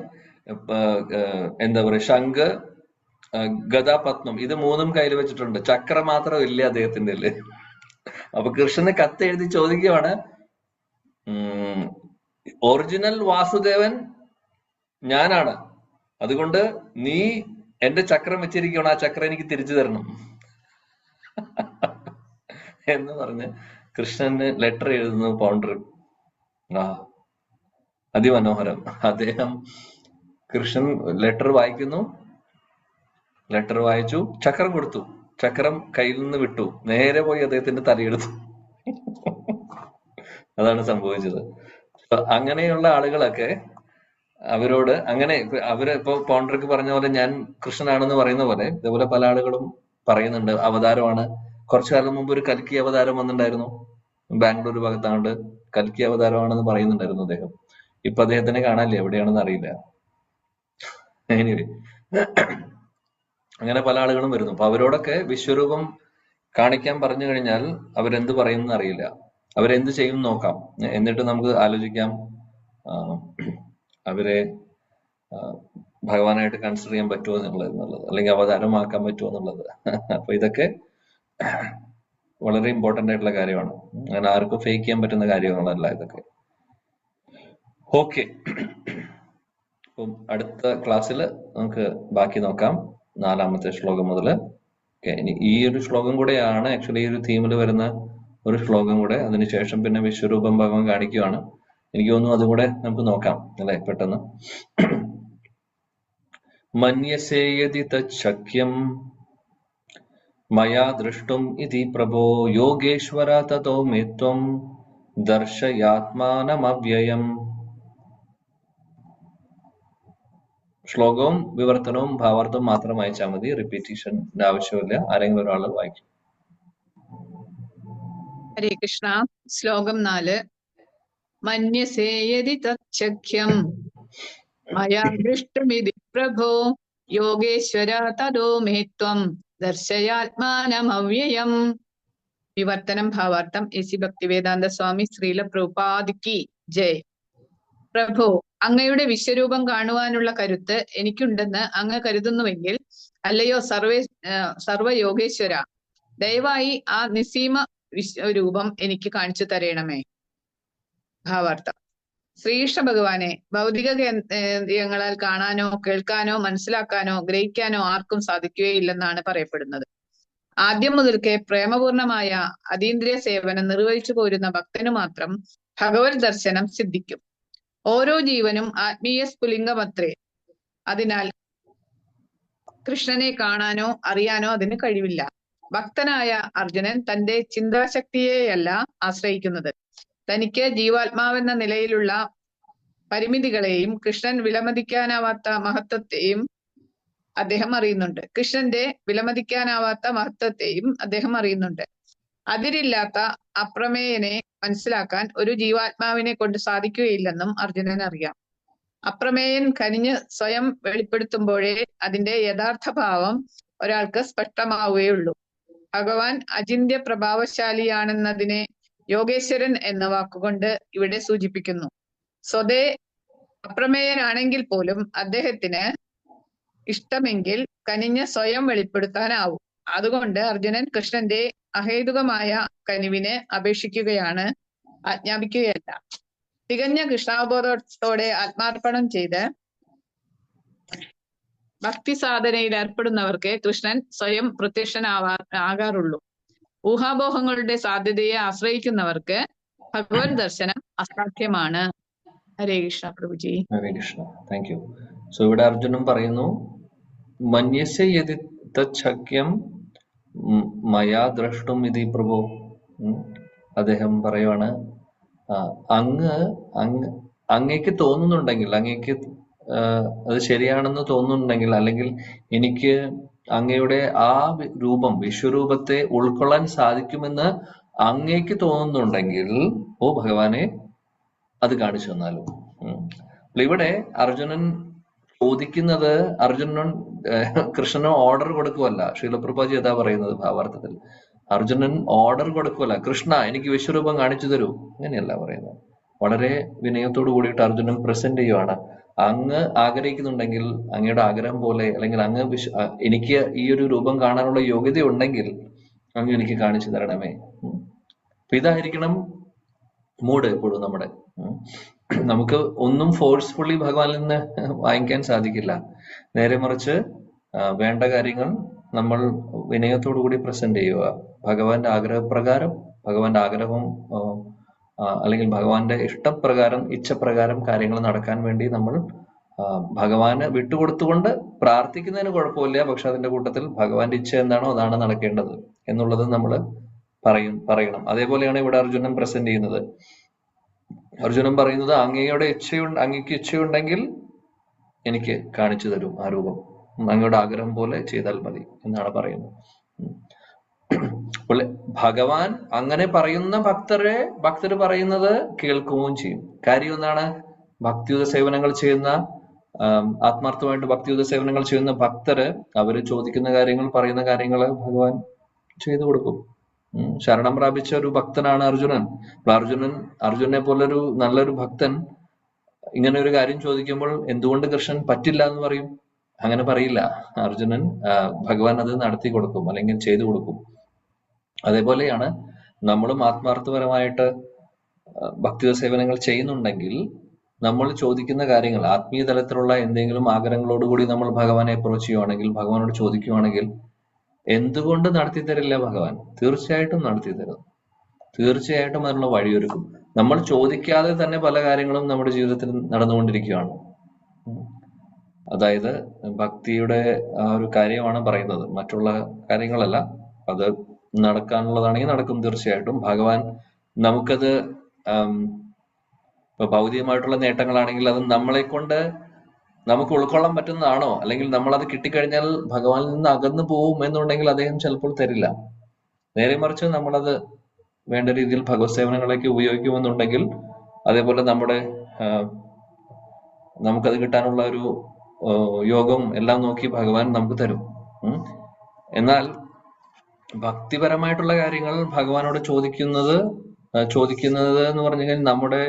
എന്താ പറയാ, ശംഖ്, ഗദ, പത്മം, ഇത് 3ഉം കയ്യിൽ വെച്ചിട്ടുണ്ട്. ചക്ര മാത്രം ഇല്ല അദ്ദേഹത്തിന്റെ. അപ്പൊ കൃഷ്ണന് കത്തെഴുതി ചോദിക്കുവാണ്, ഒറിജിനൽ വാസുദേവൻ ഞാനാണ്, അതുകൊണ്ട് നീ എന്റെ ചക്രം വെച്ചിരിക്കണം, ആ ചക്രം എനിക്ക് തിരിച്ചു തരണം എന്ന് പറഞ്ഞ് കൃഷ്ണന് ലെറ്റർ എഴുതുന്നു പൗണ്ടർ. അതിമനോഹരം. അദ്ദേഹം കൃഷ്ണൻ ലെറ്റർ വായിക്കുന്നു, ലെറ്റർ വായിച്ചു, ചക്രം കൊടുത്തു, ചക്രം കയ്യിൽ നിന്ന് വിട്ടു, നേരെ പോയി അദ്ദേഹത്തിന്റെ തലയെടുത്തു. അതാണ് സംഭവിച്ചത്. അങ്ങനെയുള്ള ആളുകളൊക്കെ അവരോട് അങ്ങനെ ഇപ്പൊ പൗണ്ടർക്ക് പറഞ്ഞ പോലെ ഞാൻ കൃഷ്ണനാണെന്ന് പറയുന്ന പോലെ ഇതേപോലെ പല ആളുകളും പറയുന്നുണ്ട് അവതാരമാണ്. കുറച്ചു കാലം മുമ്പ് ഒരു കൽക്കി അവതാരം വന്നിട്ടുണ്ടായിരുന്നു, ബാംഗ്ലൂർ ഭാഗത്താണ്ട് കൽക്കി അവതാരമാണെന്ന് പറയുന്നുണ്ടായിരുന്നു അദ്ദേഹം. ഇപ്പൊ അദ്ദേഹത്തിനെ കാണാനില്ല, എവിടെയാണെന്ന് അറിയില്ല. എനിവേ, അങ്ങനെ പല ആളുകളും വരുന്നു. അപ്പൊ അവരോടൊക്കെ വിശ്വരൂപം കാണിക്കാൻ പറഞ്ഞു കഴിഞ്ഞാൽ അവരെന്ത് പറയുമെന്ന് അറിയില്ല, അവരെന്ത് ചെയ്യും നോക്കാം. എന്നിട്ട് നമുക്ക് ആലോചിക്കാം അവരെ ഭഗവാനായിട്ട് കൺസിഡർ ചെയ്യാൻ പറ്റുമോ എന്നുള്ളത്, അല്ലെങ്കിൽ അവതാരമാക്കാൻ പറ്റുമോ എന്നുള്ളത്. അപ്പൊ ഇതൊക്കെ വളരെ ഇമ്പോർട്ടന്റ് ആയിട്ടുള്ള കാര്യമാണ്. അങ്ങനെ ആർക്കും ഫേക്ക് ചെയ്യാൻ പറ്റുന്ന കാര്യങ്ങളല്ല ഇതൊക്കെ. ഓക്കെ, അപ്പം അടുത്ത ക്ലാസ്സിൽ നമുക്ക് ബാക്കി നോക്കാം, 4ാമത്തെ ശ്ലോകം മുതല്. ഇനി ഈ ഒരു ശ്ലോകം കൂടെയാണ് ആക്ച്വലി ഈ ഒരു തീമിൽ വരുന്ന ഒരു ശ്ലോകം കൂടെ. അതിനുശേഷം പിന്നെ വിശ്വരൂപം ഭഗവാൻ കാണിക്കുകയാണ്. എനിക്ക് തോന്നുന്നു അതും കൂടെ നമുക്ക് നോക്കാം അല്ലെ പെട്ടെന്ന്. മന്യസേയതി തച്ഛക്യം മയാ ദൃഷ്ടും ഇതി പ്രഭോ യോഗേശ്വര തതോ മേ ത്വം ദർശയാത്മാനമവ്യയം. ശ്ലോകവും വിവർത്തനവും ഭാവാർത്ഥവും മാത്രം വായിച്ചാൽ മതി, റിപ്പീറ്റേഷന്റെ ആവശ്യമില്ല. ആരെങ്കിലും ഒരാൾ വായിക്കും. ഹരേ കൃഷ്ണ. ശ്ലോകം 4. മന്യസേയതി തച്ഛക്യം മയാ ദൃഷ്ടമിതി പ്രഭോ യോഗേശ്വര തതോ മേ ത്വം ദർശയാത്മാനമവ്യയം. വിവർത്തനം ഭാവാർത്ഥം എസി ഭക്തിവേദാന്ത സ്വാമി ശ്രീല പ്രഭുപാദിക്ക് ജയ്. പ്രഭു, അങ്ങയുടെ വിശ്വരൂപം കാണുവാനുള്ള കരുത്ത് എനിക്കുണ്ടെന്ന് അങ്ങ് കരുതുന്നുവെങ്കിൽ, അല്ലയോ സർവയോഗേശ്വര, ദയവായി ആ നിസീമ വിശ്വരൂപം എനിക്ക് കാണിച്ചു തരണമേ. ഭാവാർത്ഥം. ശ്രീകൃഷ്ണ ഭഗവാനെ ഭൗതിക കേന്ദ്രങ്ങളാൽ കാണാനോ കേൾക്കാനോ മനസ്സിലാക്കാനോ ഗ്രഹിക്കാനോ ആർക്കും സാധിക്കുകയില്ലെന്നാണ് പറയപ്പെടുന്നത്. ആദ്യം മുതൽക്കേ പ്രേമപൂർണമായ അതീന്ദ്രിയ സേവനം നിർവഹിച്ചു പോരുന്ന ഭക്തനു മാത്രം ഭഗവത് ദർശനം സിദ്ധിക്കും. ഓരോ ജീവനും ആത്മീയ സ്ഫുലിംഗമത്രേ. അതിനാൽ കൃഷ്ണനെ കാണാനോ അറിയാനോ അതിന് കഴിവില്ല. ഭക്തനായ അർജുനൻ തന്റെ ചിന്താശക്തിയെയല്ല ആശ്രയിക്കുന്നത്. തനിക്ക് ജീവാത്മാവെന്ന നിലയിലുള്ള പരിമിതികളെയും കൃഷ്ണൻ വിലമതിക്കാനാവാത്ത മഹത്വത്തെയും അദ്ദേഹം അറിയുന്നുണ്ട്. കൃഷ്ണന്റെ വിലമതിക്കാനാവാത്ത മഹത്വത്തെയും അദ്ദേഹം അറിയുന്നുണ്ട്. അതിരില്ലാത്ത അപ്രമേയനെ മനസ്സിലാക്കാൻ ഒരു ജീവാത്മാവിനെ കൊണ്ട് സാധിക്കുകയില്ലെന്നും അർജുനൻ അറിയാം. അപ്രമേയൻ കനിഞ്ഞ് സ്വയം വെളിപ്പെടുത്തുമ്പോഴേ അതിന്റെ യഥാർത്ഥ ഭാവം ഒരാൾക്ക് സ്പഷ്ടമാവുകയുള്ളൂ. ഭഗവാൻ അചിന്ത്യ പ്രഭാവശാലിയാണെന്നതിനെ യോഗേശ്വരൻ എന്ന വാക്കുകൊണ്ട് ഇവിടെ സൂചിപ്പിക്കുന്നു. സ്വതേ അപ്രമേയനാണെങ്കിൽ പോലും അദ്ദേഹത്തിന് ഇഷ്ടമെങ്കിൽ കനിഞ്ഞ് സ്വയം വെളിപ്പെടുത്താനാവും. അതുകൊണ്ട് അർജുനൻ കൃഷ്ണന്റെ അഹേതുകമായ കനിവിനെ അപേക്ഷിക്കുകയാണ്, ആജ്ഞാപിക്കുകയല്ല. തികഞ്ഞ കൃഷ്ണാവബോധത്തോടെ ആത്മാർപ്പണം ചെയ്ത് ഭക്തി സാധനയിൽ ഏർപ്പെടുന്നവർക്ക് കൃഷ്ണൻ സ്വയം പ്രത്യക്ഷനാകാറുള്ളൂ. ഊഹാപോഹങ്ങളുടെ സാധ്യതയെ ആശ്രയിക്കുന്നവർക്ക് ഭഗവത് ദർശനം അസാധ്യമാണ്. ഹരേ കൃഷ്ണ പ്രഭുജി. Hare Krishna. Thank you. So ഇവിടെ അർജുനൻ പറയുന്നു, മന്യസ്യ യദി തച്ഛക്യം മയാ ദ്രഷ്ടും ഇതി പ്രഭോ. അദ്ദേഹം പറയുവാണ്, അങ്ങേക്ക് തോന്നുന്നുണ്ടെങ്കിൽ, അങ്ങേക്ക് അത് ശരിയാണെന്ന് തോന്നുന്നുണ്ടെങ്കിൽ, അല്ലെങ്കിൽ എനിക്ക് അങ്ങയുടെ ആ രൂപം, വിശ്വരൂപത്തെ ഉൾക്കൊള്ളാൻ സാധിക്കുമെന്ന് അങ്ങേക്ക് തോന്നുന്നുണ്ടെങ്കിൽ, ഓ ഭഗവാനെ അത് കാണിച്ചു തന്നാലോ. ഇവിടെ അർജുനൻ ചോദിക്കുന്നത്, അർജുനൻ കൃഷ്ണന് ഓർഡർ കൊടുക്കുവല്ല. ശീലപ്രഭുജി അതാ പറയുന്നത് ഭാവാർത്ഥത്തിൽ. അർജുനൻ ഓർഡർ കൊടുക്കുവല്ല, കൃഷ്ണ എനിക്ക് വിശ്വരൂപം കാണിച്ചു തരൂ, അങ്ങനെയല്ല പറയുന്നത്. വളരെ വിനയത്തോടു കൂടിയിട്ട് അർജുനൻ പ്രസന്റ് ചെയ്യുവാണ്. അങ്ങ് ആഗ്രഹിക്കുന്നുണ്ടെങ്കിൽ, അങ്ങയുടെ ആഗ്രഹം പോലെ, അല്ലെങ്കിൽ അങ്ങ് എനിക്ക് ഈ ഒരു രൂപം കാണാനുള്ള യോഗ്യത ഉണ്ടെങ്കിൽ അങ്ങ് എനിക്ക് കാണിച്ചു തരണമേ. അപ്പൊ ഇതായിരിക്കണം മൂഡ് എപ്പോഴും നമ്മുടെ. നമുക്ക് ഒന്നും ഫോഴ്സ്ഫുള്ളി ഭഗവാനിൽ നിന്ന് വാങ്ങിക്കാൻ സാധിക്കില്ല. നേരെ മറിച്ച് വേണ്ട കാര്യങ്ങൾ നമ്മൾ വിനയത്തോടു കൂടി പ്രസന്റ് ചെയ്യുക. ഭഗവാന്റെ ആഗ്രഹപ്രകാരം, ഭഗവാന്റെ ആഗ്രഹം അല്ലെങ്കിൽ ഭഗവാന്റെ ഇഷ്ടപ്രകാരം, ഇച്ഛപ്രകാരം കാര്യങ്ങൾ നടക്കാൻ വേണ്ടി നമ്മൾ ഭഗവാന് വിട്ടുകൊടുത്തുകൊണ്ട് പ്രാർത്ഥിക്കുന്നതിന് കുഴപ്പമില്ല. പക്ഷെ അതിന്റെ കൂട്ടത്തിൽ ഭഗവാന്റെ ഇച്ഛ എന്താണോ അതാണ് നടക്കേണ്ടത് എന്നുള്ളത് നമ്മൾ പറയണം. അതേപോലെയാണ് ഇവിടെ അർജുനൻ പ്രസന്റ് ചെയ്യുന്നത്. അർജുനൻ പറയുന്നത്, അങ്ങയ്ക്ക് ഇച്ഛയുണ്ടെങ്കിൽ എനിക്ക് കാണിച്ചു തരും ആ രൂപം, അങ്ങയുടെ ആഗ്രഹം പോലെ ചെയ്താൽ മതി എന്നാണ് പറയുന്നത്. ഭഗവാൻ അങ്ങനെ പറയുന്ന ഭക്തര് പറയുന്നത് കേൾക്കുകയും ചെയ്യും. കാര്യം എന്താണ്? ഭക്തിയുത സേവനങ്ങൾ ചെയ്യുന്ന, ആത്മാർത്ഥമായിട്ട് ഭക്തിയുത സേവനങ്ങൾ ചെയ്യുന്ന ഭക്തര് അവര് ചോദിക്കുന്ന കാര്യങ്ങൾ, പറയുന്ന കാര്യങ്ങൾ ഭഗവാൻ ചെയ്തു കൊടുക്കും. ശരണം പ്രാപിച്ച ഒരു ഭക്തനാണ് അർജുനൻ. അർജുനെ പോലൊരു നല്ലൊരു ഭക്തൻ ഇങ്ങനെ ഒരു കാര്യം ചോദിക്കുമ്പോൾ എന്തുകൊണ്ട് കൃഷ്ണൻ പറ്റില്ല എന്ന് പറയും? അങ്ങനെ പറയില്ല. അർജുനൻ ഭഗവാൻ അത് നടത്തി കൊടുക്കും, അല്ലെങ്കിൽ ചെയ്തു കൊടുക്കും. അതേപോലെയാണ് നമ്മളും ആത്മാർത്ഥപരമായിട്ട് ഭക്തിയുത സേവനങ്ങൾ ചെയ്യുന്നുണ്ടെങ്കിൽ നമ്മൾ ചോദിക്കുന്ന കാര്യങ്ങൾ, ആത്മീയ തലത്തിലുള്ള എന്തെങ്കിലും ആഗ്രഹങ്ങളോടുകൂടി നമ്മൾ ഭഗവാനെ അപ്രോച്ച് ചെയ്യുവാണെങ്കിൽ, ഭഗവാനോട് ചോദിക്കുവാണെങ്കിൽ എന്തുകൊണ്ട് നടത്തി തരില്ല ഭഗവാൻ? തീർച്ചയായിട്ടും നടത്തി തരും. തീർച്ചയായിട്ടും അതിനുള്ള വഴിയൊരുക്കും. നമ്മൾ ചോദിക്കാതെ തന്നെ പല കാര്യങ്ങളും നമ്മുടെ ജീവിതത്തിൽ നടന്നുകൊണ്ടിരിക്കുകയാണ്. അതായത് ഭക്തിയുടെ ആ ഒരു കാര്യമാണ് പറയുന്നത്, മറ്റുള്ള കാര്യങ്ങളല്ല. അത് നടക്കാനുള്ളതാണെങ്കിൽ നടക്കും തീർച്ചയായിട്ടും. ഭഗവാൻ നമുക്കത് ഇപ്പൊ ഭൗതികമായിട്ടുള്ള നേട്ടങ്ങളാണെങ്കിൽ അത് നമ്മളെ കൊണ്ട് നമുക്ക് ഉൾക്കൊള്ളാൻ പറ്റുന്നതാണോ, അല്ലെങ്കിൽ നമ്മൾ അത് കിട്ടിക്കഴിഞ്ഞാൽ ഭഗവാനിൽ നിന്ന് അകന്നു പോവും എന്നുണ്ടെങ്കിൽ അദ്ദേഹം ചിലപ്പോൾ തരില്ല. നേരെ മറിച്ച് നമ്മളത് വേണ്ട രീതിയിൽ ഭഗവത് സേവനങ്ങളിലേക്ക് ഉപയോഗിക്കുമെന്നുണ്ടെങ്കിൽ, അതേപോലെ നമുക്കത് കിട്ടാനുള്ള ഒരു യോഗം എല്ലാം നോക്കി ഭഗവാൻ നമുക്ക് തരും. എന്നാൽ ഭക്തിപരമായിട്ടുള്ള കാര്യങ്ങൾ ഭഗവാനോട് ചോദിക്കുന്നത് എന്ന് പറഞ്ഞു കഴിഞ്ഞാൽ നമ്മുടെ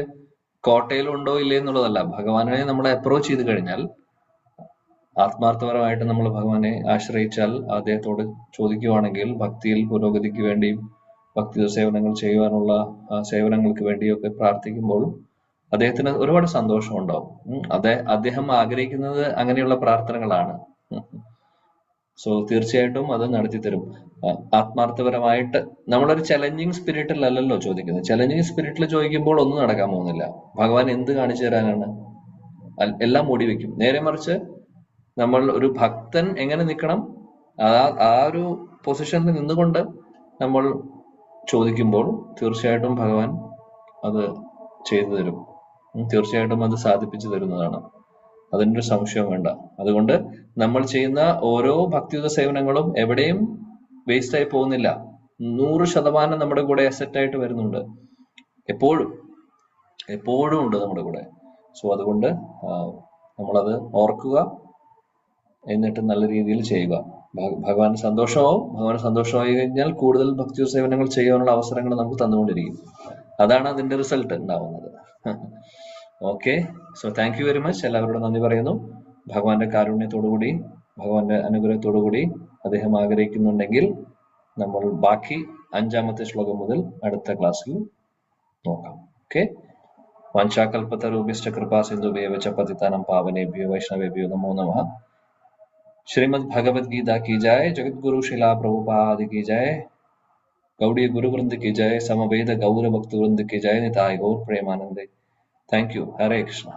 കോട്ടയിലുണ്ടോ ഇല്ലേ എന്നുള്ളതല്ല. ഭഗവാനെ നമ്മളെ അപ്രോച്ച് ചെയ്ത് കഴിഞ്ഞാൽ, ആത്മാർത്ഥപരമായിട്ട് നമ്മൾ ഭഗവാനെ ആശ്രയിച്ചാൽ, അദ്ദേഹത്തോട് ചോദിക്കുവാണെങ്കിൽ, ഭക്തിയിൽ പുരോഗതിക്ക് വേണ്ടിയും ഭക്തി സേവനങ്ങൾ ചെയ്യുവാനുള്ള സേവനങ്ങൾക്ക് വേണ്ടിയൊക്കെ പ്രാർത്ഥിക്കുമ്പോൾ അദ്ദേഹത്തിന് ഒരുപാട് സന്തോഷം ഉണ്ടാവും. അദ്ദേഹം ആഗ്രഹിക്കുന്നത് അങ്ങനെയുള്ള പ്രാർത്ഥനകളാണ്. സോ തീർച്ചയായിട്ടും അത് നടത്തി തരും. ആത്മാർത്ഥപരമായിട്ട് നമ്മളൊരു ചലഞ്ചിങ് സ്പിരിറ്റിലല്ലല്ലോ ചോദിക്കുന്നത്. ചലഞ്ചിങ് സ്പിരിറ്റിൽ ചോദിക്കുമ്പോൾ ഒന്നും നടക്കാൻ പോകുന്നില്ല. ഭഗവാൻ എന്ത് കാണിച്ചു തരാനാണ്? എല്ലാം മൂടി വെക്കും. നേരെ മറിച്ച് നമ്മൾ ഒരു ഭക്തൻ എങ്ങനെ നിൽക്കണം, ആ ഒരു പൊസിഷനിൽ നിന്നുകൊണ്ട് നമ്മൾ ചോദിക്കുമ്പോൾ തീർച്ചയായിട്ടും ഭഗവാൻ അത് ചെയ്തു തരും. തീർച്ചയായിട്ടും അത് സാധിപ്പിച്ചു തരുന്നതാണ്. അതിൻ്റെ ഒരു സംശയം വേണ്ട. അതുകൊണ്ട് നമ്മൾ ചെയ്യുന്ന ഓരോ ഭക്തിയുത സേവനങ്ങളും എവിടെയും വേസ്റ്റ് ആയി പോകുന്നില്ല. 100% നമ്മുടെ കൂടെ അസറ്റ് ആയിട്ട് വരുന്നുണ്ട്. എപ്പോഴും ഉണ്ട് നമ്മുടെ കൂടെ. സോ അതുകൊണ്ട് നമ്മളത് ഓർക്കുക, എന്നിട്ട് നല്ല രീതിയിൽ ചെയ്യുക. ഭഗവാന് സന്തോഷമാവും. ഭഗവാന് സന്തോഷമായി കഴിഞ്ഞാൽ കൂടുതൽ ഭക്തി സേവനങ്ങൾ ചെയ്യാനുള്ള അവസരങ്ങൾ നമുക്ക് തന്നുകൊണ്ടിരിക്കും. അതാണ് അതിന്റെ റിസൾട്ട് ഉണ്ടാവുന്നത്. Okay, so thank you very much. എല്ലാവരോടും നന്ദി പറയുന്നു. ഭഗവാന്റെ കാരുണ്യത്തോടുകൂടി, ഭഗവാന്റെ അനുഗ്രഹത്തോടുകൂടി അദ്ദേഹം ആഗ്രഹിക്കുന്നുണ്ടെങ്കിൽ നമ്മൾ ബാക്കി 5ാമത്തെ ശ്ലോകം മുതൽ അടുത്ത ക്ലാസ്സിൽ നോക്കാം. ഓക്കെ. വാഞ്ചാകൽപതരൂപിശ്ച കൃപാ സിന്ധുഭ്യവ ച പതിതാനം പാവനേഭ്യോ വൈഷ്ണവേഭ്യോ നമോ നമഃ. श्रीमद् भगवद गीता की जय, जगत गुरु शिला प्रभुपाद की जय, गौड़ीय गुरु वृंद की जय, समवेद गौर भक्त वृंद की जय, निताय गौर प्रेमानंदे. Thank you. हरे कृष्णा.